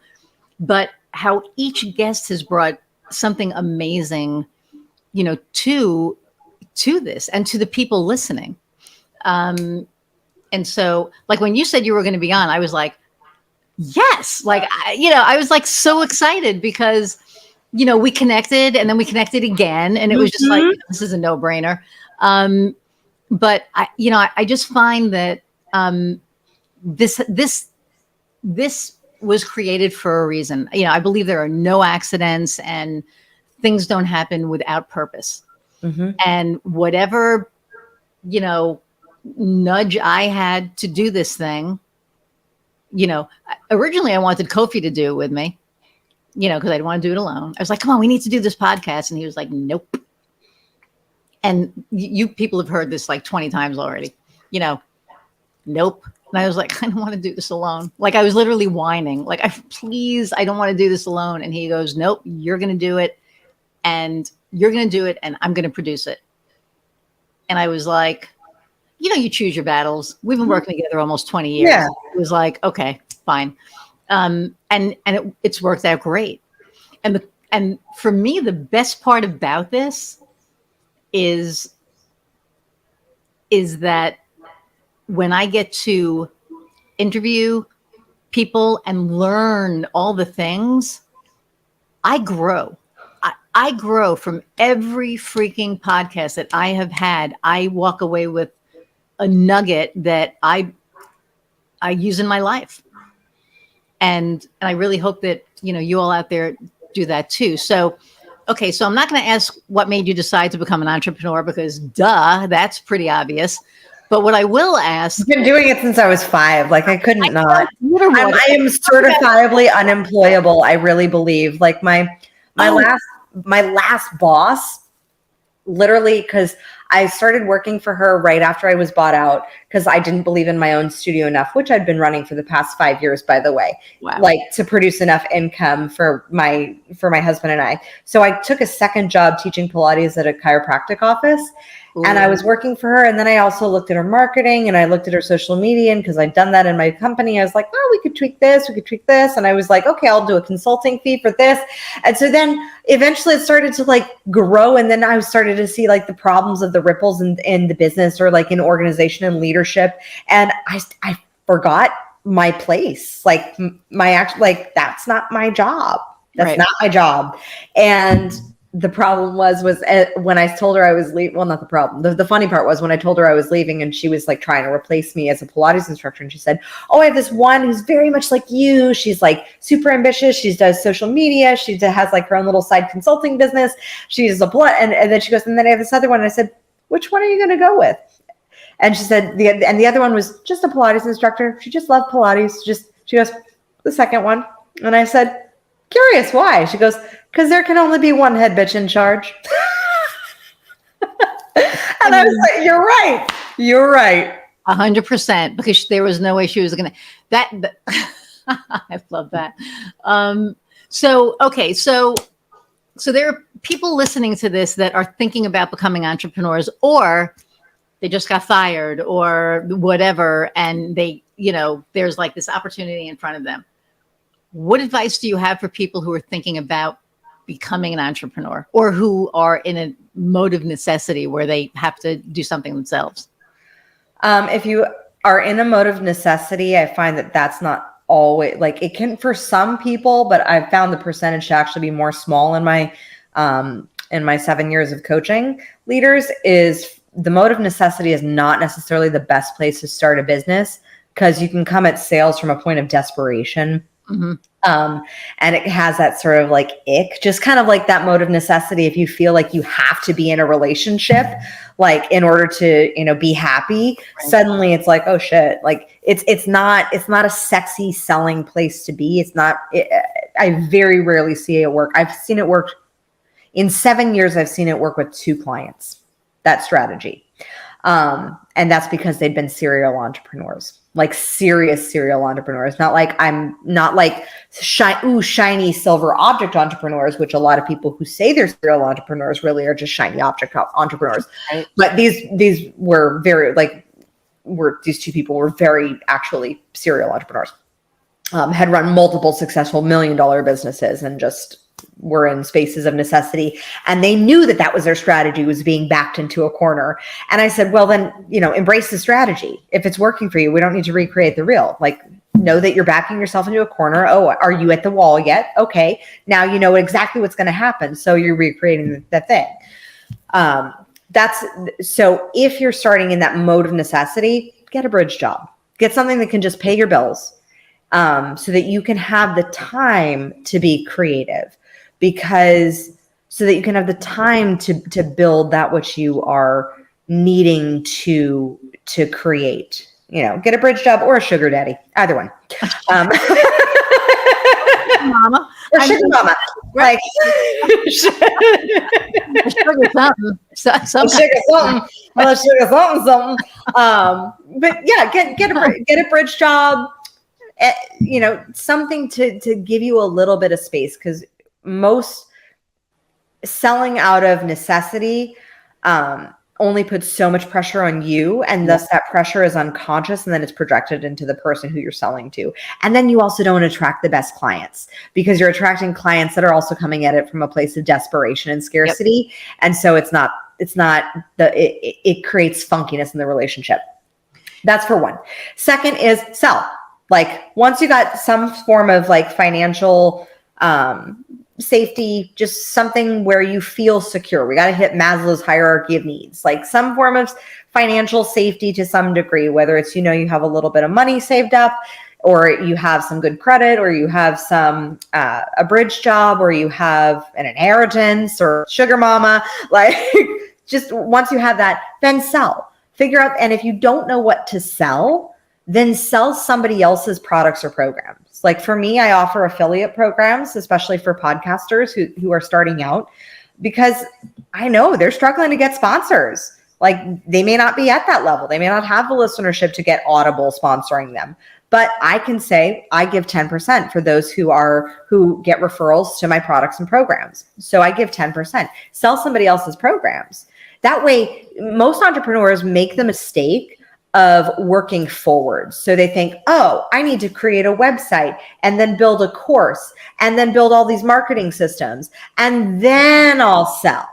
but how each guest has brought something amazing, to this and to the people listening. And so, like, when you said you were going to be on, I was like, yes, like, I was like so excited because, we connected and then we connected again, and it was just like, this is a no-brainer. But I just find that this was created for a reason. I believe there are no accidents and things don't happen without purpose. And whatever, nudge I had to do this thing, originally I wanted Kofi to do it with me, because I didn't want to do it alone. I was like, come on, we need to do this podcast. And he was like, nope. And you people have heard this like 20 times already, nope. And I was like, I don't want to do this alone. Like, I was literally whining, like, please, I don't want to do this alone. And he goes, nope, you're going to do it. And you're going to do it. And I'm going to produce it. And I was like, you choose your battles. We've been working together almost 20 years. Yeah. It was like, okay, fine. And it's worked out great. And for me, the best part about this is that when I get to interview people and learn all the things, I grow. I grow from every freaking podcast that I have had. I walk away with a nugget that I use in my life. And I really hope that, you all out there do that too. So, okay. So I'm not going to ask what made you decide to become an entrepreneur, because that's pretty obvious. But what I will ask, I've been doing it since I was 5. Like, I couldn't not. I am certifiably unemployable. I really believe, like, my last boss, literally, because I started working for her right after I was bought out, because I didn't believe in my own studio enough, which I'd been running for the past 5 years, by the way, like, to produce enough income for my husband and I. So I took a second job teaching Pilates at a chiropractic office. Ooh. And I was working for her. And then I also looked at her marketing and I looked at her social media. And because I'd done that in my company, I was like, oh, we could tweak this. And I was like, okay, I'll do a consulting fee for this. And so then eventually it started to like grow. And then I started to see like the problems of the ripples in the business, or like in organization and leadership. And I forgot my place, like that's not my job. That's not my job. And the problem was when I told her I was leaving. Well, not the problem. The funny part was when I told her I was leaving, and she was like trying to replace me as a Pilates instructor. And she said, oh, I have this one who's very much like you. She's like super ambitious. She does social media. She has like her own little side consulting business. She's a and then she goes, and then I have this other one. And I said, which one are you going to go with? And she said, the other one was just a Pilates instructor. She just loved Pilates. She goes, the second one. And I said, curious, why? She goes, because there can only be one head bitch in charge. And I was like, you're right. 100%, because there was no way she was going to, I love that. So there are people listening to this that are thinking about becoming entrepreneurs, or they just got fired or whatever. And they, there's like this opportunity in front of them. What advice do you have for people who are thinking about becoming an entrepreneur or who are in a mode of necessity where they have to do something themselves? If you are in a mode of necessity, I find that that's not always, like, it can for some people, but I've found the percentage to actually be more small in my 7 years of coaching leaders. Is the mode of necessity is not necessarily the best place to start a business, because you can come at sales from a point of desperation. Mm-hmm. And it has that sort of like ick, just kind of like that mode of necessity. If you feel like you have to be in a relationship, like in order to, be happy, Right. Suddenly it's like, oh shit, like it's not a sexy selling place to be. I very rarely see it work. I've seen it work in 7 years. I've seen it work with 2 clients, that strategy. And that's because they've been serial entrepreneurs, like serious serial entrepreneurs, not like shiny silver object entrepreneurs, which a lot of people who say they're serial entrepreneurs really are just shiny object entrepreneurs. Right. But these were these 2 people were very actually serial entrepreneurs, had run multiple successful $1 million businesses and just were in spaces of necessity. And they knew that that was their strategy, was being backed into a corner. And I said, well, then, embrace the strategy. If it's working for you, we don't need to recreate the reel. Like, know that you're backing yourself into a corner. Oh, are you at the wall yet? Okay. Now you know exactly what's going to happen. So you're recreating that thing. So if you're starting in that mode of necessity, get a bridge job, get something that can just pay your bills, so that you can have the time to be creative, so that you can have the time to build that which you are needing to create. Get a bridge job or a sugar daddy, either one. Mama. Or sugar mama. Like sugar something. Sugar something. Well, sugar something. But yeah, get a bridge job. Something to give you a little bit of space, because most selling out of necessity only puts so much pressure on you, and thus that pressure is unconscious, and then it's projected into the person who you're selling to. And then you also don't attract the best clients, because you're attracting clients that are also coming at it from a place of desperation and scarcity. Yep. And so it creates funkiness in the relationship. That's for one. Second is sell. Like, once you got some form of like financial safety, just something where you feel secure. We got to hit Maslow's hierarchy of needs, like some form of financial safety to some degree, whether it's, you have a little bit of money saved up, or you have some good credit, or you have some, a bridge job, or you have an inheritance or sugar mama. Like, just once you have that, then sell, figure out. And if you don't know what to sell, then sell somebody else's products or programs. Like for me, I offer affiliate programs, especially for podcasters who are starting out, because I know they're struggling to get sponsors. Like, they may not be at that level. They may not have the listenership to get Audible sponsoring them. But I can say I give 10% for those who get referrals to my products and programs. So I give 10%. Sell somebody else's programs. That way, most entrepreneurs make the mistake of working forward. So they think, oh, I need to create a website and then build a course and then build all these marketing systems and then I'll sell.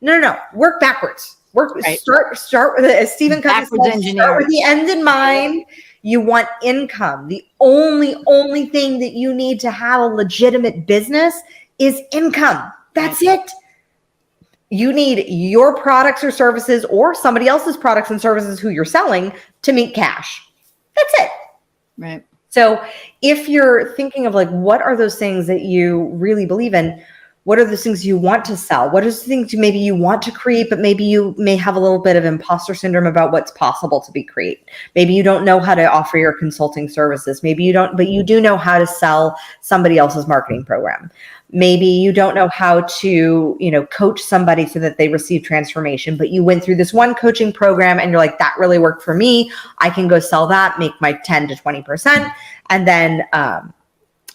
No. Work backwards. Right. Start with, as Stephen Covey says, start with the end in mind. You want income. The only thing that you need to have a legitimate business is income. That's it. You need your products or services or somebody else's products and services who you're selling to make cash. That's it. Right. So if you're thinking of like, what are those things that you really believe in? What are the things you want to sell? What are the things maybe you want to create, but maybe you may have a little bit of imposter syndrome about what's possible to be created. Maybe you don't know how to offer your consulting services. Maybe you don't, but you do know how to sell somebody else's marketing program. Maybe you don't know how to, coach somebody so that they receive transformation, but you went through this one coaching program and you're like, that really worked for me. I can go sell that, make my 10 to 20%. And then,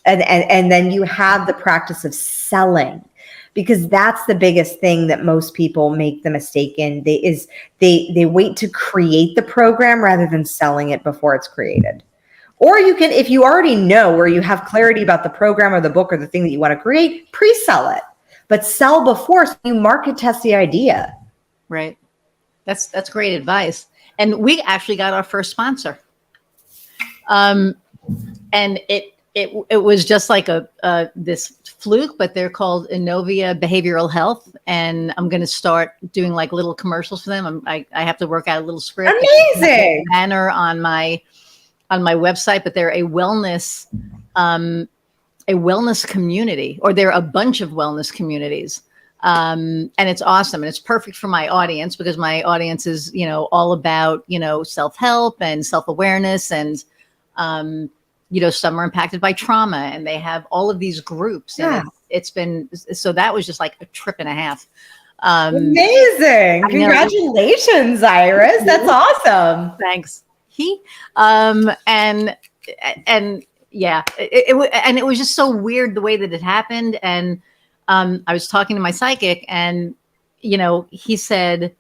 and then you have the practice of selling, because that's the biggest thing that most people make the mistake in. They wait to create the program rather than selling it before it's created. Or you can, if you already know or you have clarity about the program or the book or the thing that you want to create, pre-sell it. but sell before, so you market test the idea. Right. That's great advice. And we actually got our first sponsor. And it was just like this fluke, but they're called Innovia Behavioral Health, and I'm going to start doing like little commercials for them. I have to work out a little script. Amazing. Banner on my website, but they're a wellness community, or they're a bunch of wellness communities. And it's awesome. And it's perfect for my audience, because my audience is, all about, self-help and self-awareness, and, some are impacted by trauma, and they have all of these groups. And it's been, so that was just like a trip and a half. Amazing. Congratulations, Iris. That's awesome. Thanks. And yeah, it was just so weird the way that it happened. And I was talking to my psychic, and he said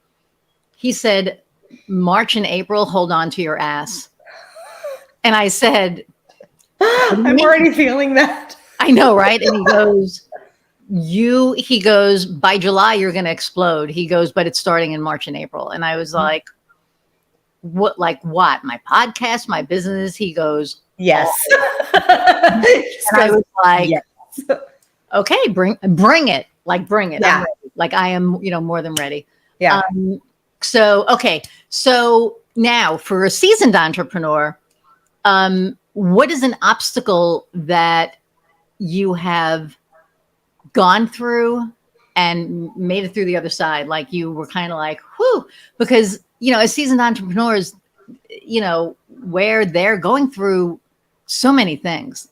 March and April, hold on to your ass. And I said, I'm already feeling that. I know, right? And he goes, by July you're going to explode. He goes, but it's starting in March and April. And I was like, what? My podcast, my business? He goes, yes. And I was like, yes. Okay, bring it. Bring it. Yeah. Like, I am, more than ready. Yeah. So now for a seasoned entrepreneur, what is an obstacle that you have gone through and made it through the other side? Like, you were kind of like, whew, because, as seasoned entrepreneurs, where they're going through so many things.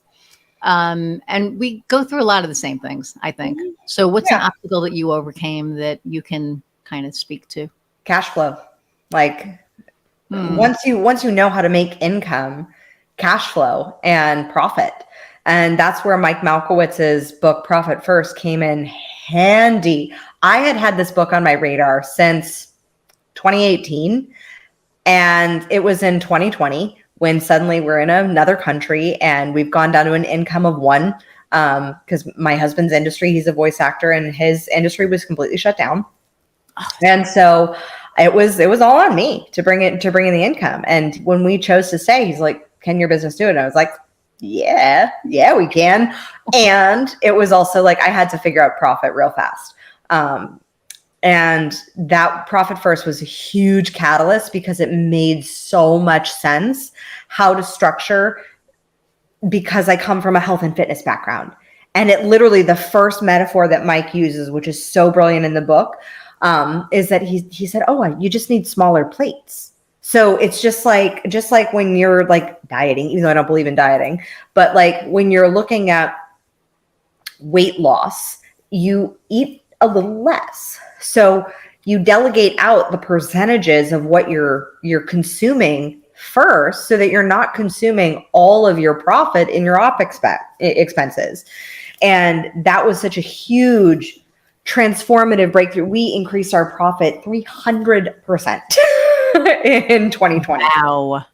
And we go through a lot of the same things, I think. So what's an obstacle that you overcame that you can kind of speak to? Cash flow. Once you know how to make income, cash flow and profit. And that's where Mike Malkowitz's book, Profit First, came in handy. I had this book on my radar since 2018. And it was in 2020 when suddenly we're in another country and we've gone down to an income of one, because my husband's industry, he's a voice actor, and his industry was completely shut down. And so it was all on me to bring in the income. And when we chose to stay, he's like, can your business do it? And I was like, yeah, we can. And it was also like, I had to figure out profit real fast. And that Profit First was a huge catalyst, because it made so much sense how to structure, because I come from a health and fitness background. And it literally, the first metaphor that Mike uses, which is so brilliant in the book, is that he said, you just need smaller plates. So it's just like when you're like dieting, even though I don't believe in dieting, but like when you're looking at weight loss, you eat a little less. So you delegate out the percentages of what you're consuming first, so that you're not consuming all of your profit in your expenses. And that was such a huge transformative breakthrough. We increased our profit 300% in 2020. Wow.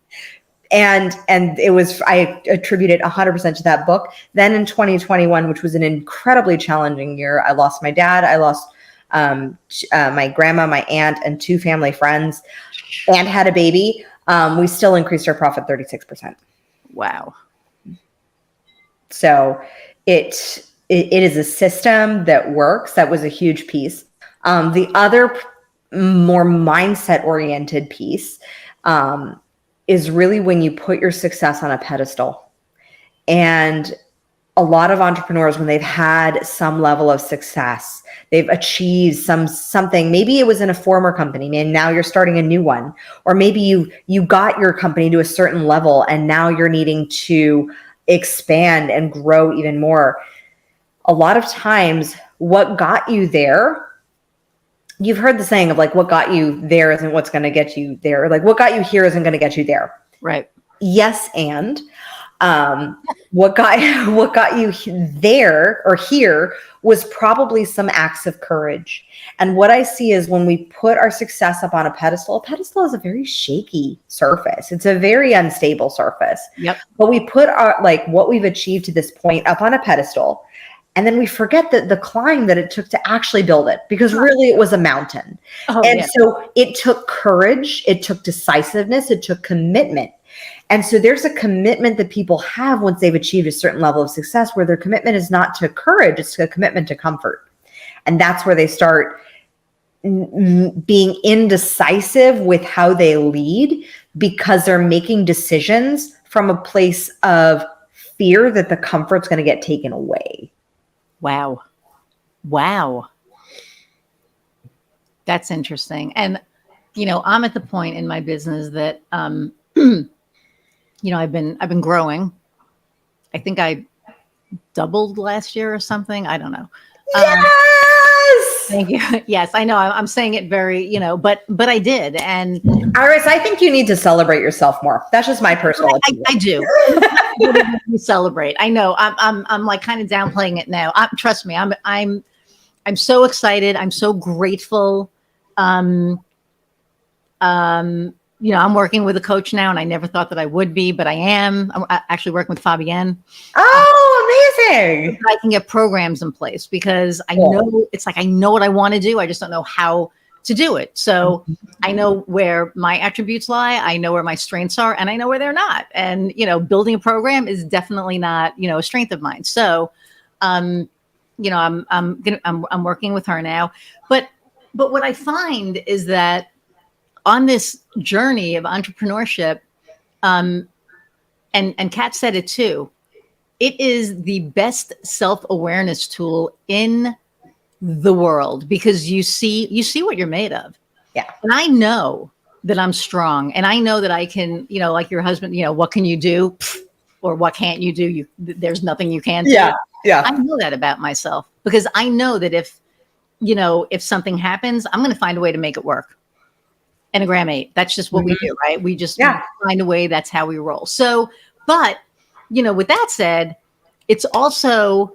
And it was, I attribute it 100% to that book. Then in 2021, which was an incredibly challenging year, I lost my dad. I lost my grandma, my aunt, and 2 family friends, and had a baby. We still increased our profit 36%. Wow. So it is a system that works. That was a huge piece. The other more mindset oriented piece is really when you put your success on a pedestal. And a lot of entrepreneurs, when they've had some level of success, they've achieved something, maybe it was in a former company and now you're starting a new one, or maybe you got your company to a certain level and now you're needing to expand and grow even more. A lot of times what got you there, you've heard the saying of like, what got you there isn't what's going to get you there. Or like, what got you here isn't going to get you there. Right. Yes. And what got you there or here was probably some acts of courage. And what I see is when we put our success up on a pedestal is a very shaky surface. It's a very unstable surface. Yep. But we put our, like what we've achieved to this point up on a pedestal. And then we forget that the climb that it took to actually build it, because really it was a mountain. So it took courage, it took decisiveness, it took commitment. And so there's a commitment that people have once they've achieved a certain level of success, where their commitment is not to courage, it's a commitment to comfort. And that's where they start being indecisive with how they lead, because they're making decisions from a place of fear that the comfort's going to get taken away. Wow. That's interesting. And, I'm at the point in my business that, I've been growing. I think I doubled last year or something. I don't know. Yes! Thank you. Yes, I know. I'm saying it very, but I did. And Iris, I think you need to celebrate yourself more. That's just my personal opinion. I do. We celebrate. I know. I'm like kind of downplaying it now. Trust me. I'm so excited. I'm so grateful. I'm working with a coach now, and I never thought that I would be, but I am. I'm actually working with Fabienne. Oh, amazing. I can get programs in place, because I know it's like, I know what I want to do. I just don't know how to do it. So I know where my attributes lie. I know where my strengths are, and I know where they're not. And, building a program is definitely not, a strength of mine. So, I'm working with her now, but what I find is that on this journey of entrepreneurship, and Kat said it too, it is the best self-awareness tool in the world, because you see what you're made of. Yeah. And I know that I'm strong, and I know that I can, like your husband, what can you do? Or what can't you do? There's nothing you can't do. Yeah. I know that about myself, because I know that if something happens, I'm going to find a way to make it work. Enneagram 8. That's just what we do, right? We just find a way. That's how we roll. So, but, with that said, it's also,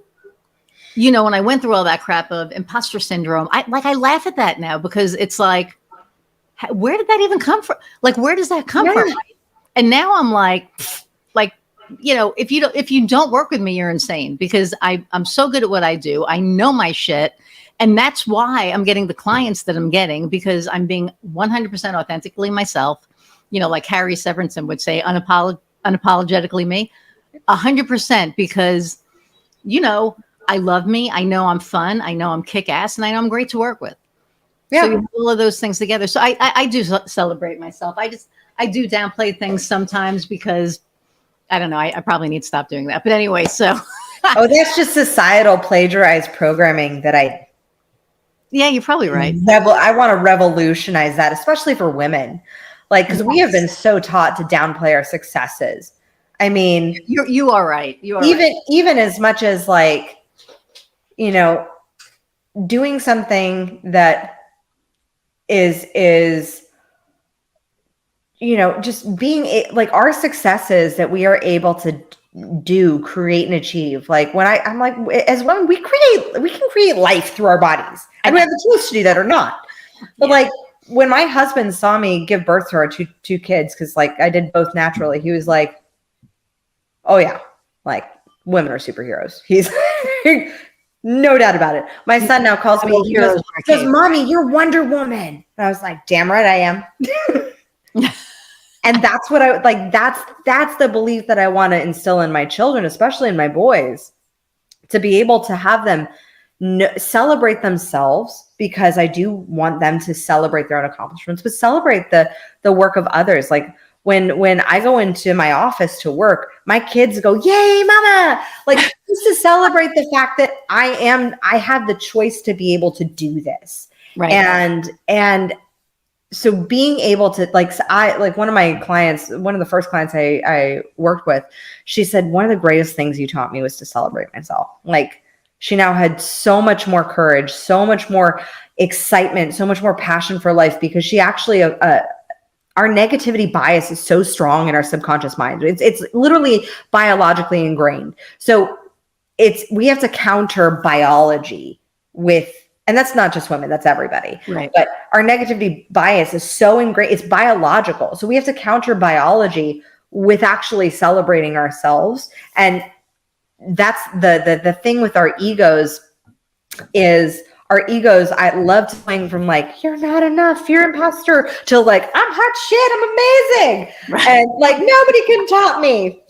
when I went through all that crap of imposter syndrome, I laugh at that now, because it's like, where did that even come from? Like, where does that come from? And now I'm like, if you don't work with me, you're insane, because I'm so good at what I do. I know my shit. And that's why I'm getting the clients that I'm getting, because I'm being 100% authentically myself, like Harry Severinsen would say, unapologetically me, 100%, because, I love me. I know I'm fun. I know I'm kick ass, and I know I'm great to work with. Yeah. So you have all of those things together. So I do celebrate myself. I do downplay things sometimes, because I don't know. I probably need to stop doing that. But anyway, so. That's just societal plagiarized programming that yeah, you're probably right. I want to revolutionize that, especially for women. Like, because we have been so taught to downplay our successes. I mean, you are right. You are even as much as, like, doing something that is just being like, our successes that we are able to do, create, and achieve. Like, when I'm like, as women, we can create life through our bodies, and we have the tools to do that or not. But like, when my husband saw me give birth to our two kids, because like I did both naturally, he was like, oh yeah, like, women are superheroes. He's no doubt about it. My son now calls me, he goes, Mommy, you're Wonder Woman. And I was like, damn right I am. And that's what I like. That's the belief that I want to instill in my children, especially in my boys, to be able to have them celebrate themselves, because I do want them to celebrate their own accomplishments, but celebrate the work of others. Like, when I go into my office to work, my kids go, yay, mama. Like, just to celebrate the fact that I have the choice to be able to do this. Right. And so being able to, like one of my clients, one of the first clients I worked with, she said, one of the greatest things you taught me was to celebrate myself. Like, she now had so much more courage, so much more excitement, so much more passion for life, because she actually, our negativity bias is so strong in our subconscious mind. It's literally biologically ingrained. So we have to counter biology with, and that's not just women, that's everybody. Right. But our negativity bias is so ingrained, it's biological. So we have to counter biology with actually celebrating ourselves and that's the thing with our egos is our egos. I love to swing from like, you're not enough, you're imposter, to like, I'm hot shit, I'm amazing. Right. And like, nobody can top me.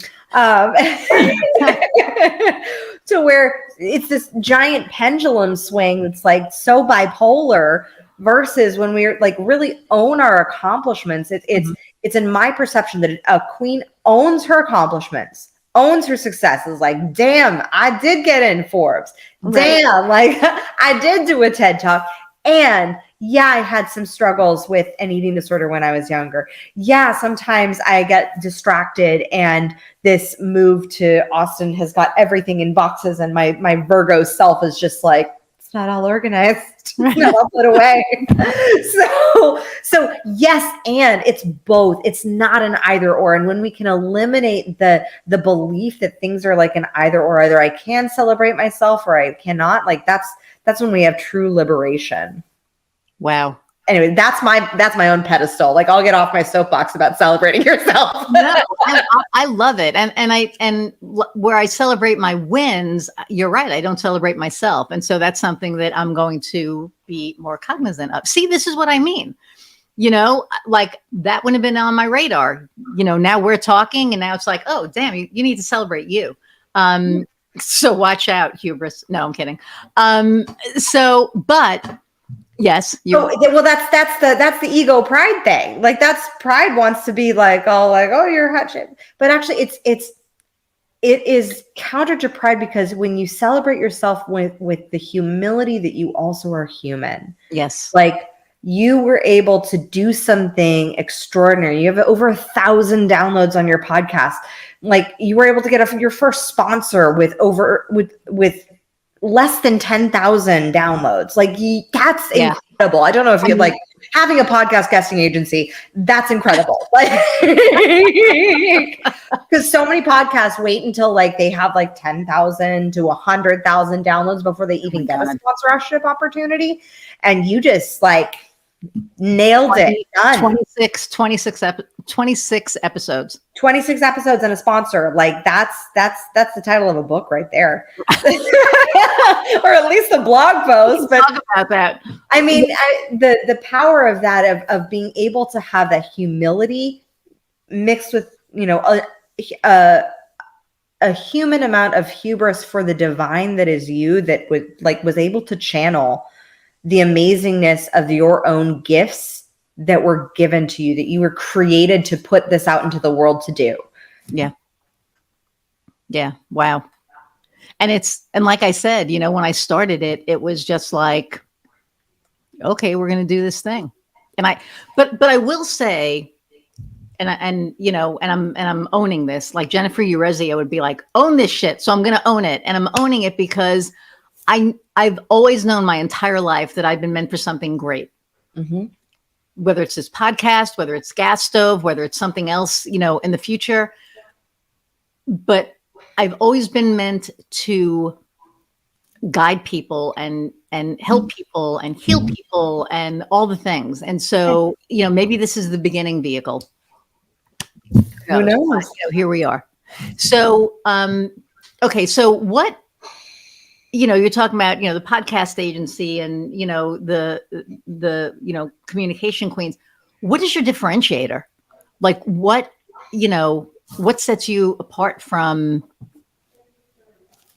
To where it's this giant pendulum swing that's like so bipolar, versus when we're like really own our accomplishments. It's in my perception that a queen owns her accomplishments, owns her successes. Like, damn, I did get in Forbes. Damn, like I did do a TED Talk. And yeah, I had some struggles with an eating disorder when I was younger. Yeah, sometimes I get distracted, and this move to Austin has got everything in boxes, and my Virgo self is just like, it's not all organized. It's not all put away. So yes, and it's both. It's not an either or. And when we can eliminate the belief that things are like an either or, either I can celebrate myself or I cannot, like that's when we have true liberation. Wow. Anyway, that's my own pedestal. Like, I'll get off my soapbox about celebrating yourself. No, I love it. And where I celebrate my wins, you're right, I don't celebrate myself. And so that's something that I'm going to be more cognizant of. See, this is what I mean. Like that wouldn't have been on my radar. Now we're talking, and now it's like, oh, damn, you need to celebrate you. So watch out, hubris. No, I'm kidding. But yes. Well, that's the ego pride thing. Like, that's pride wants to be like, oh, you're hot shit. But actually it is counter to pride, because when you celebrate yourself with the humility that you also are human. Yes. Like, you were able to do something extraordinary. You have over 1,000 downloads on your podcast. Like, you were able to get your first sponsor with less than 10,000 downloads. Like, that's incredible. I don't know if you'd like having a podcast guesting agency. That's incredible. Like, because so many podcasts wait until like they have like 10,000 to 100,000 downloads before they even get a sponsorship opportunity. And you just like nailed it. Done. 26 episodes. 26 episodes and a sponsor. Like, that's the title of a book right there. Or at least a blog post. But talk about that. I mean, the power of that, of being able to have that humility mixed with, a human amount of hubris for the divine that is you, that was able to channel the amazingness of your own gifts that were given to you, that you were created to put this out into the world to do. Yeah. Yeah. Wow. And like I said, when I started it, it was just like, okay, we're going to do this thing. But I will say, and I'm owning this, like Jennifer Urezia would be like, own this shit. So I'm going to own it. And I'm owning it because I've always known my entire life that I've been meant for something great. Mm-hmm. Whether it's this podcast, whether it's Gas Stove, whether it's something else, in the future. But I've always been meant to guide people and help people and heal people and all the things. And so, maybe this is the beginning vehicle. Who knows? Here we are. So, okay. So what, you're talking about, the podcast agency and, the communication queens. What is your differentiator? Like, what sets you apart from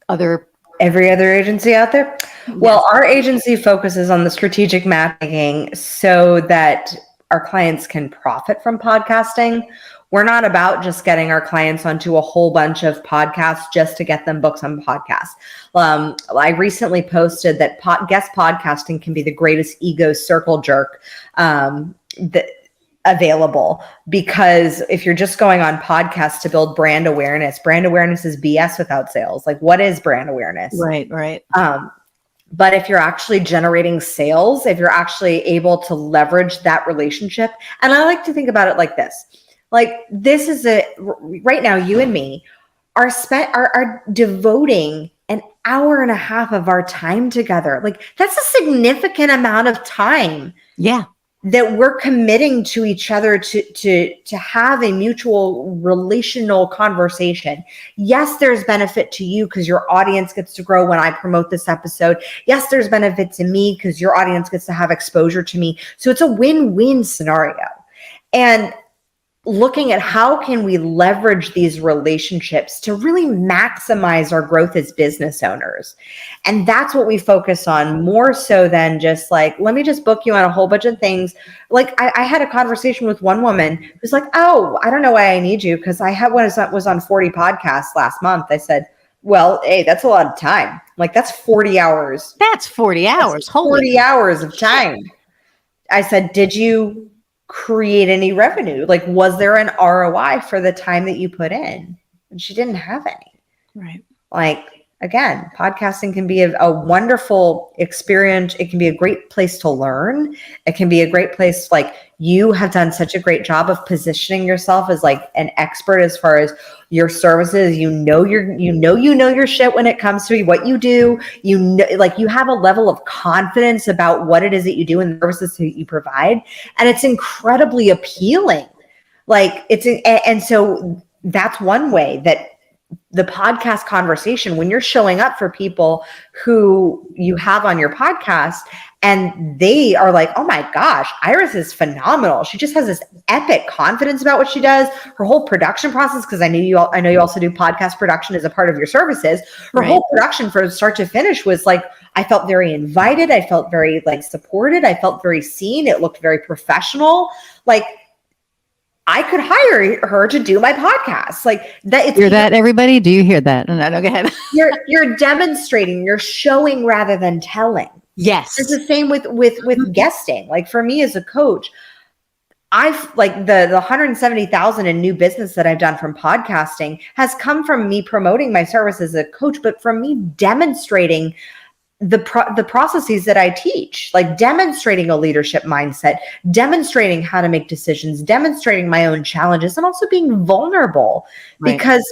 every other agency out there? Yes. Well, our agency focuses on the strategic mapping so that our clients can profit from podcasting. We're not about just getting our clients onto a whole bunch of podcasts just to get them books on podcasts. I recently posted that guest podcasting can be the greatest ego circle jerk available, because if you're just going on podcasts to build brand awareness is BS without sales. Like, what is brand awareness? Right. But if you're actually generating sales, if you're actually able to leverage that relationship, and I like to think about it like this. Like, this is right now, you and me are devoting an hour and a half of our time together. Like, that's a significant amount of time. Yeah. that we're committing to each other to have a mutual relational conversation. Yes, there's benefit to you because your audience gets to grow when I promote this episode. Yes, there's benefit to me because your audience gets to have exposure to me. So it's a win-win scenario. And looking at how can we leverage these relationships to really maximize our growth as business owners. And that's what we focus on more so than just like, let me just book you on a whole bunch of things. Like I had a conversation with one woman who's like, oh, I don't know why I need you because was on 40 podcasts last month. I said, well, hey, that's a lot of time. Like that's 40 hours. That's 40 hours. That's 40 hours of time. I said, did you create any revenue? Like, was there an ROI for the time that you put in? And she didn't have any. Right. Like, again, podcasting can be a wonderful experience. It can be a great place to learn. It can be a great place, like you have done such a great job of positioning yourself as like an expert as far as your services. You know your shit when it comes to what you do. You know, like you have a level of confidence about what it is that you do and the services that you provide. And it's incredibly appealing. Like and so that's one way that the podcast conversation, when you're showing up for people who you have on your podcast and they are like, oh my gosh, Iris is phenomenal. She just has this epic confidence about what she does. Her whole production process, because I know you also do podcast production as a part of your services. Her whole production from start to finish was like, I felt very invited. I felt very like supported. I felt very seen. It looked very professional. Like, I could hire her to do my podcast. Like that. Hear that, everybody? Do you hear that? No, go ahead. You're demonstrating, you're showing rather than telling. Yes. It's the same with guesting. Like for me as a coach, I've like the 170,000 in new business that I've done from podcasting has come from me promoting my service as a coach, but from me demonstrating the processes that I teach, like demonstrating a leadership mindset, demonstrating how to make decisions, demonstrating my own challenges, and also being vulnerable. Right. Because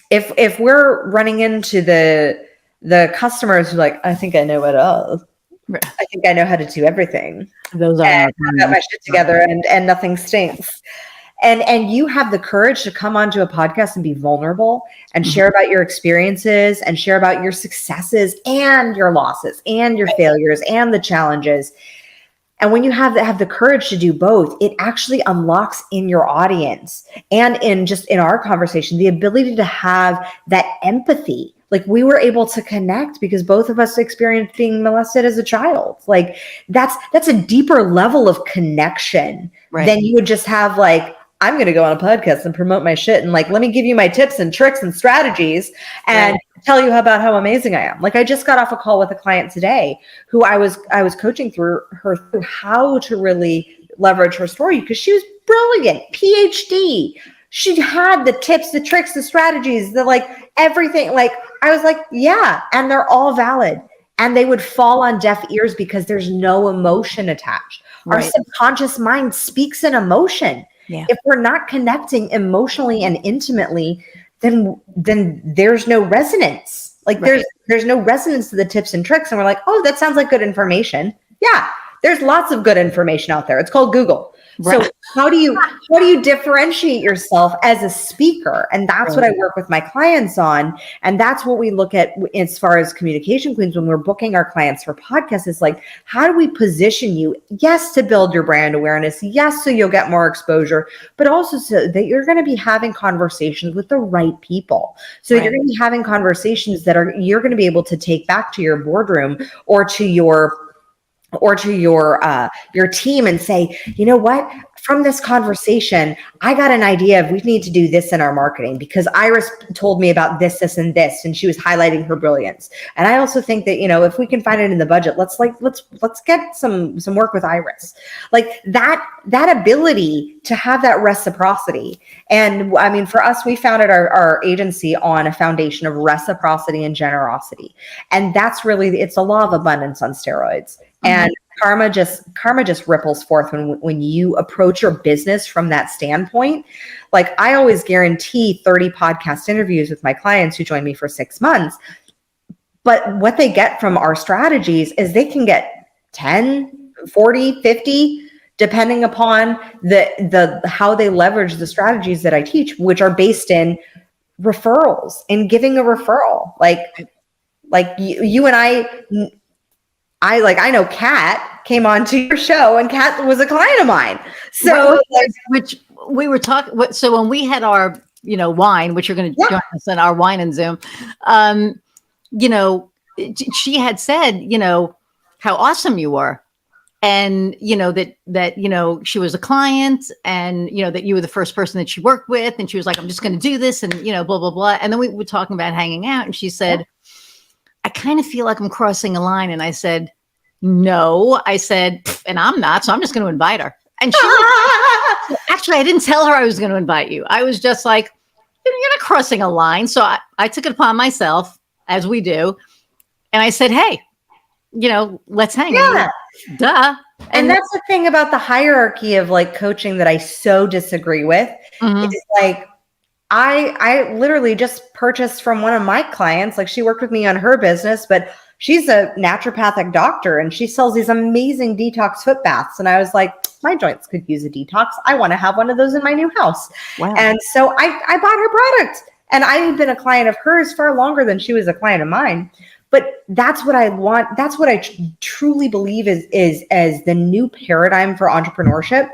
if we're running into the customers who like, I think I know it all. Right. I think I know how to do everything. Those are I've got my shit together and nothing stinks. And you have the courage to come onto a podcast and be vulnerable and share about your experiences and share about your successes and your losses and your failures and the challenges. And when you have the courage to do both, it actually unlocks in your audience and in our conversation, the ability to have that empathy. Like we were able to connect because both of us experienced being molested as a child. Like that's a deeper level of connection than you would just have like, I'm going to go on a podcast and promote my shit. And like, let me give you my tips and tricks and strategies and tell you about how amazing I am. Like I just got off a call with a client today who I was coaching through how to really leverage her story because she was brilliant, PhD. She had the tips, the tricks, the strategies, the like everything. Like I was like, yeah. And they're all valid. And they would fall on deaf ears because there's no emotion attached. Right. Our subconscious mind speaks in emotion. Yeah. If we're not connecting emotionally and intimately, then there's no resonance. Like there's no resonance to the tips and tricks. And we're like, oh, that sounds like good information. Yeah, there's lots of good information out there. It's called Google. Right. So how do you differentiate yourself as a speaker? And that's what I work with my clients on. And that's what we look at as far as communication queens when we're booking our clients for podcasts. Is like, how do we position you? Yes, to build your brand awareness. Yes, so you'll get more exposure, but also so that you're going to be having conversations with the right people. So you're going to be having conversations that you're going to be able to take back to your boardroom or to your team and say, you know what, from this conversation, I got an idea of we need to do this in our marketing because Iris told me about this, and this, and she was highlighting her brilliance. And I also think that, if we can find it in the budget, let's get some work with Iris. Like that ability to have that reciprocity. And I mean, for us, we founded our agency on a foundation of reciprocity and generosity. And that's really, it's a law of abundance on steroids. And karma just ripples forth when you approach your business from that standpoint. Like I always guarantee 30 podcast interviews with my clients who join me for 6 months. But what they get from our strategies is they can get 10, 40, 50 depending upon the how they leverage the strategies that I teach, which are based in referrals and giving a referral. Like you and I know Kat came on to your show, and Kat was a client of mine. So which we were talking. So when we had our, wine, which you're going to join us in our wine and Zoom, she had said, how awesome you were. And, that she was a client, and, that you were the first person that she worked with. And she was like, I'm just going to do this, and, blah, blah, blah. And then we were talking about hanging out, and she said, I kind of feel like I'm crossing a line. And I said, no, and I'm not, so I'm just going to invite her. And she actually, I didn't tell her I was going to invite you. I was just like, you're not crossing a line. So I took it upon myself, as we do. And I said, hey, let's hang. Yeah. Duh. And that's the thing about the hierarchy of like coaching that I so disagree with. It's like, I literally just purchased from one of my clients, like she worked with me on her business, but she's a naturopathic doctor and she sells these amazing detox foot baths. And I was like, my joints could use a detox. I want to have one of those in my new house. Wow. And so I bought her product, and I had been a client of hers far longer than she was a client of mine. But that's what I want. That's what I truly believe is as the new paradigm for entrepreneurship.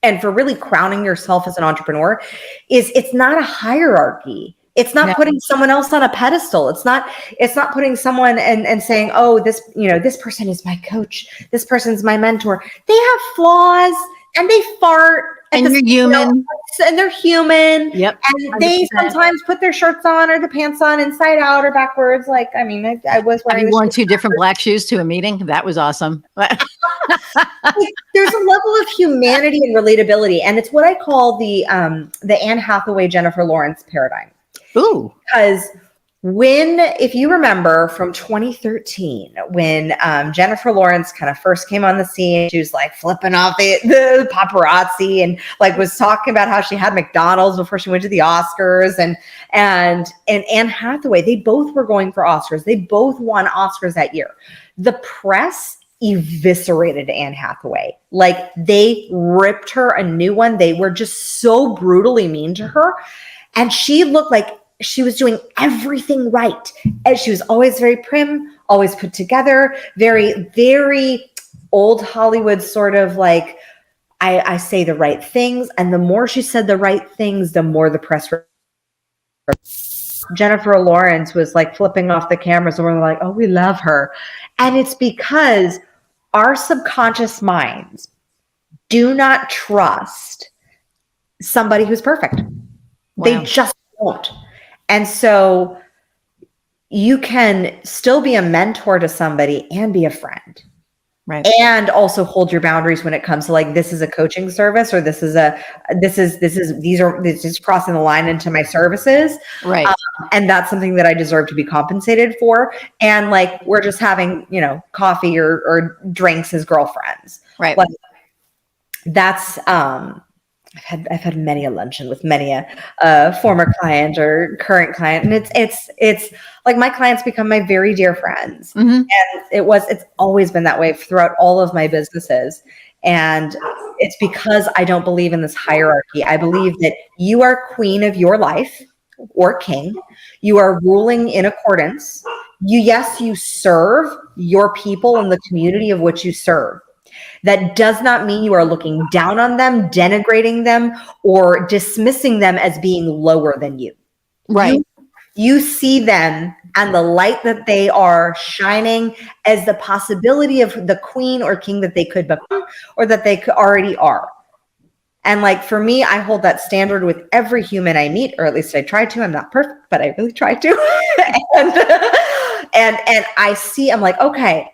And for really crowning yourself as an entrepreneur, it's not a hierarchy. It's not putting someone else on a pedestal. It's not putting someone and saying, oh, this person is my coach. This person's my mentor. They have flaws and they fart. And you're human. And they're human. Yep. And 100%. They sometimes put their shirts on or the pants on inside out or backwards. Like, I mean, I was wearing. Have you worn two different black shoes to a meeting? That was awesome. There's a level of humanity and relatability, and it's what I call the Anne Hathaway, Jennifer Lawrence paradigm. Ooh, because if you remember from 2013, when Jennifer Lawrence kind of first came on the scene, she was like flipping off the paparazzi and like was talking about how she had McDonald's before she went to the Oscars, and Anne Hathaway, they both were going for Oscars. They both won Oscars that year. The press eviscerated Anne Hathaway. Like they ripped her a new one. They were just so brutally mean to her. And she looked like she was doing everything right. And she was always very prim, always put together, very, very old Hollywood sort of like, I say the right things. And the more she said the right things, the more the press. Jennifer Lawrence was like flipping off the cameras and we're like, oh, we love her. And it's because our subconscious minds do not trust somebody who's perfect. Wow. They just won't. And so you can still be a mentor to somebody and be a friend. Right. And also hold your boundaries when it comes to like, this is a coaching service, or this is crossing the line into my services. Right. And that's something that I deserve to be compensated for. And like, we're just having, coffee or drinks as girlfriends. Right. Like, that's, I've had many a luncheon with many a former client or current client, and it's like my clients become my very dear friends, and it's always been that way throughout all of my businesses. And it's because I don't believe in this hierarchy. I believe that you are queen of your life or king. You are ruling in accordance. You serve your people and the community of which you serve. That does not mean you are looking down on them, denigrating them, or dismissing them as being lower than you. Right. You see them and the light that they are shining as the possibility of the queen or king that they could become or that they already are. And like, for me, I hold that standard with every human I meet, or at least I try to. I'm not perfect, but I really try to. and I see, I'm like, okay,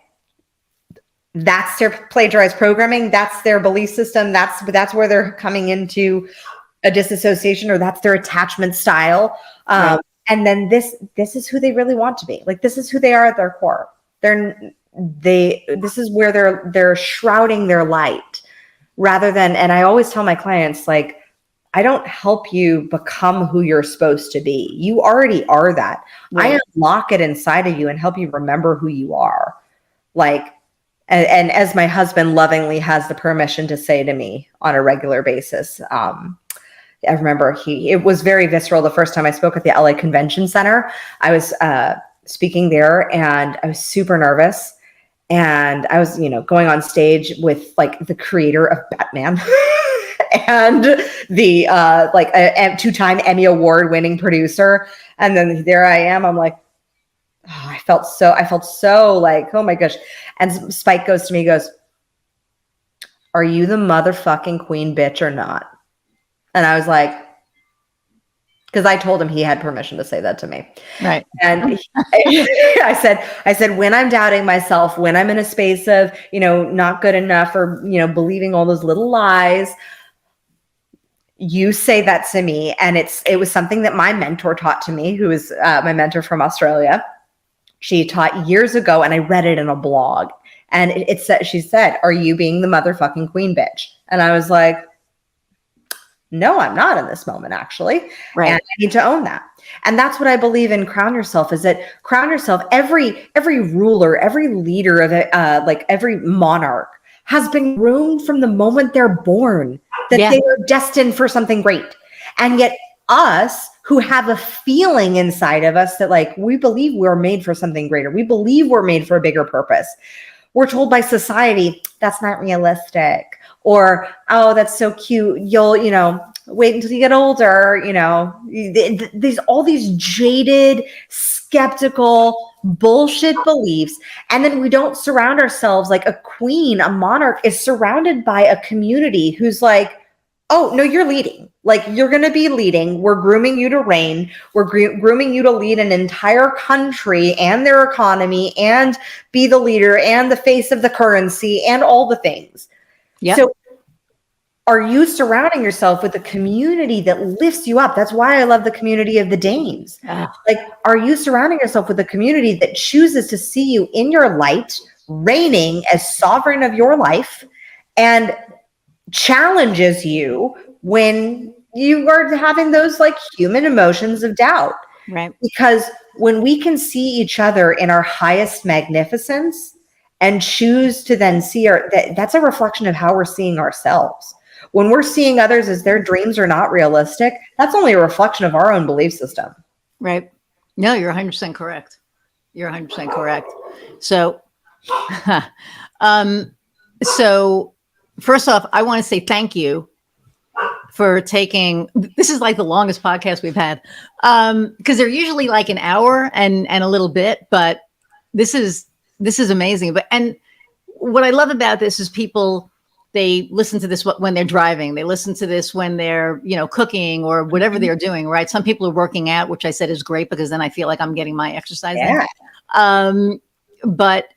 that's their plagiarized programming. That's their belief system. That's where they're coming into a disassociation, or that's their attachment style. Right. And then this is who they really want to be. Like, this is who they are at their core. This is where they're shrouding their light rather than, and I always tell my clients, like, I don't help you become who you're supposed to be. You already are that. Right. I unlock it inside of you and help you remember who you are. Like, and as my husband lovingly has the permission to say to me on a regular basis. I remember it was very visceral the first time I spoke at the LA Convention Center. I was speaking there and I was super nervous. And I was, going on stage with like the creator of Batman and the like a 2-time Emmy Award winning producer. And then there I am. I'm like, oh, I felt so like, oh my gosh. And Spike goes to me, he goes, "Are you the motherfucking queen bitch or not?" And I was like, because I told him he had permission to say that to me. Right. And I said, when I'm doubting myself, when I'm in a space of, not good enough or, believing all those little lies, you say that to me. And it was something that my mentor taught to me, who is my mentor from Australia. She taught years ago, and I read it in a blog. And it said, she said, "Are you being the motherfucking queen bitch?" And I was like, no, I'm not in this moment, actually. Right. And I need to own that. And that's what I believe in Crown Yourself, is that Crown Yourself, every ruler, every leader of it, like every monarch has been groomed from the moment they're born, that they are destined for something great. And yet us who have a feeling inside of us that like, we believe we're made for something greater. We believe we're made for a bigger purpose. We're told by society, that's not realistic. Or, oh, that's so cute. You'll, wait until you get older. There's all these jaded, skeptical, bullshit beliefs. And then we don't surround ourselves like a queen, a monarch is surrounded by a community who's like, oh, no, you're leading. Like, you're going to be leading. We're grooming you to reign. We're grooming you to lead an entire country and their economy and be the leader and the face of the currency and all the things. Yep. So are you surrounding yourself with a community that lifts you up? That's why I love the community of the Dames. Like, are you surrounding yourself with a community that chooses to see you in your light, reigning as sovereign of your life, and challenges you when you are having those like human emotions of doubt? Right. Because when we can see each other in our highest magnificence and choose to then see that's a reflection of how we're seeing ourselves. When we're seeing others as their dreams are not realistic, that's only a reflection of our own belief system. Right. No, you're 100% correct. You're 100% correct. So, so first off, I want to say thank you for taking, this is like the longest podcast we've had, because they're usually like an hour and a little bit, but this is amazing. And what I love about this is people, they listen to this when they're driving. They listen to this when they're, cooking or whatever they're doing, right? Some people are working out, which I said is great because then I feel like I'm getting my exercise in. But,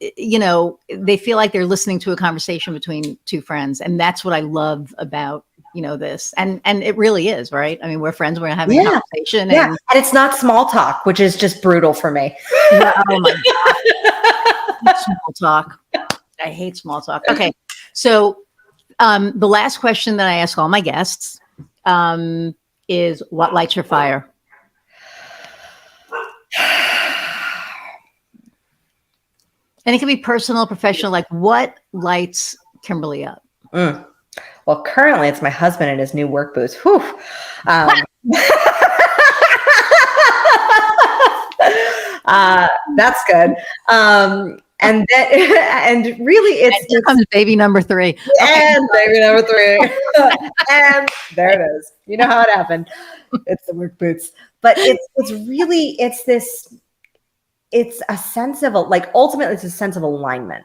they feel like they're listening to a conversation between two friends. And that's what I love about, this. And it really is, right? I mean, we're friends, we're having a conversation. And it's not small talk, which is just brutal for me. Oh my God. Small talk. I hate small talk. Okay. So the last question that I ask all my guests is, what lights your fire? And it can be personal, professional, like what lights Kimberly up? Well, currently it's my husband and his new work boots. Whew. That's good. And really it's here comes baby number 3. And baby number 3. And there it is. You know how it happened. It's the work boots. But it's a sense of ultimately it's a sense of alignment.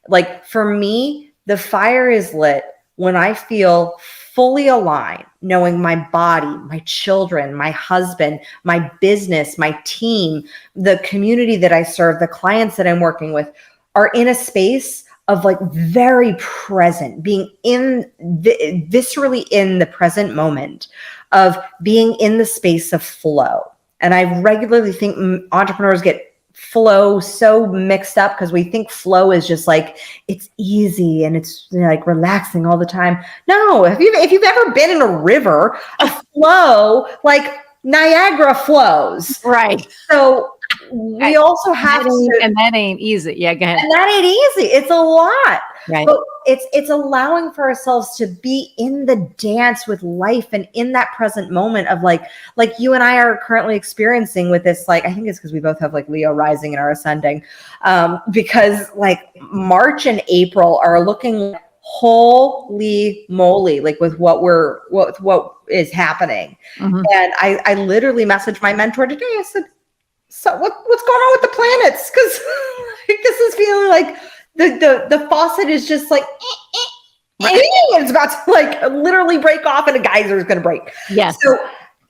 Like for me, the fire is lit when I feel fully aligned, knowing my body, my children, my husband, my business, my team, the community that I serve, the clients that I'm working with are in a space of like very present, being viscerally in the present moment, of being in the space of flow. And I regularly think entrepreneurs get flow so mixed up because we think flow is just like it's easy and it's like relaxing all the time. No, if you've ever been in a river, a flow like Niagara flows, right? So we also have to, and that ain't easy. Yeah, go ahead. and that ain't easy. It's a lot. Right. But it's allowing for ourselves to be in the dance with life and in that present moment of like you and I are currently experiencing with this, like, I think it's because we both have like Leo rising and our ascending, because like March and April are looking like, holy moly, like with what is happening. Mm-hmm. And I literally messaged my mentor today. I said, so what's going on with the planets? Because like, this is feeling like the faucet is just like it's about to like literally break off and a geyser is going to break. Yes. So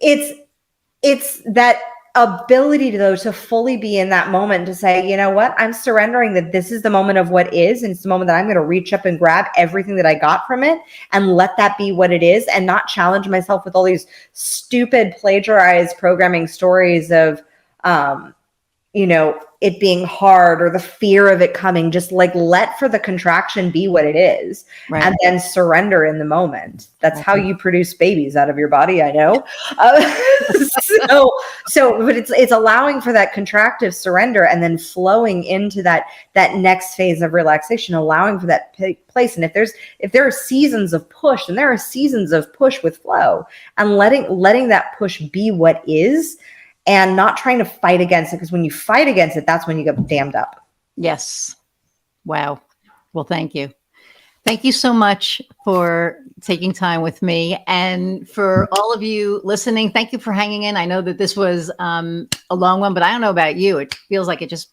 it's that ability to fully be in that moment, to say, you know what, I'm surrendering that this is the moment of what is, and it's the moment that I'm going to reach up and grab everything that I got from it and let that be what it is, and not challenge myself with all these stupid plagiarized programming stories of it being hard or the fear of it coming. Just like let for the contraction be what it is, right, and then surrender in the moment. That's how you produce babies out of your body, I know. But it's allowing for that contractive surrender and then flowing into that next phase of relaxation, allowing for that place. And if there are seasons of push, then there are seasons of push with flow, and letting that push be what is, and not trying to fight against it, because when you fight against it, that's when you get dammed up. Yes. Wow. Well, thank you. Thank you so much for taking time with me, and for all of you listening, thank you for hanging in. I know that this was a long one, but I don't know about you. It feels like it just,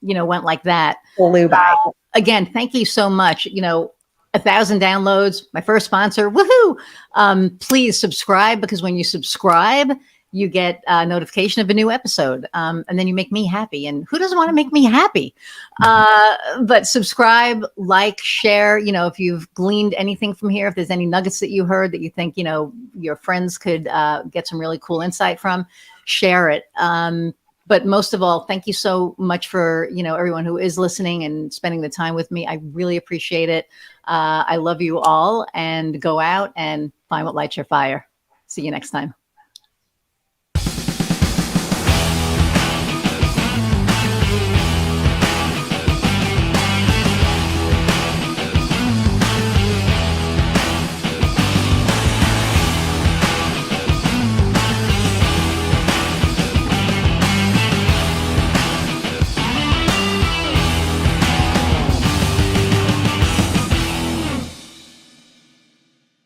went like that. Flew by. Again, thank you so much. 1,000 downloads, my first sponsor. Woohoo! Please subscribe, because when you subscribe, you get a notification of a new episode. And then you make me happy. And who doesn't want to make me happy? But subscribe, like, share, if you've gleaned anything from here, if there's any nuggets that you heard that you think, your friends could get some really cool insight from, share it. But most of all, thank you so much for, everyone who is listening and spending the time with me. I really appreciate it. I love you all, and go out and find what lights your fire. See you next time.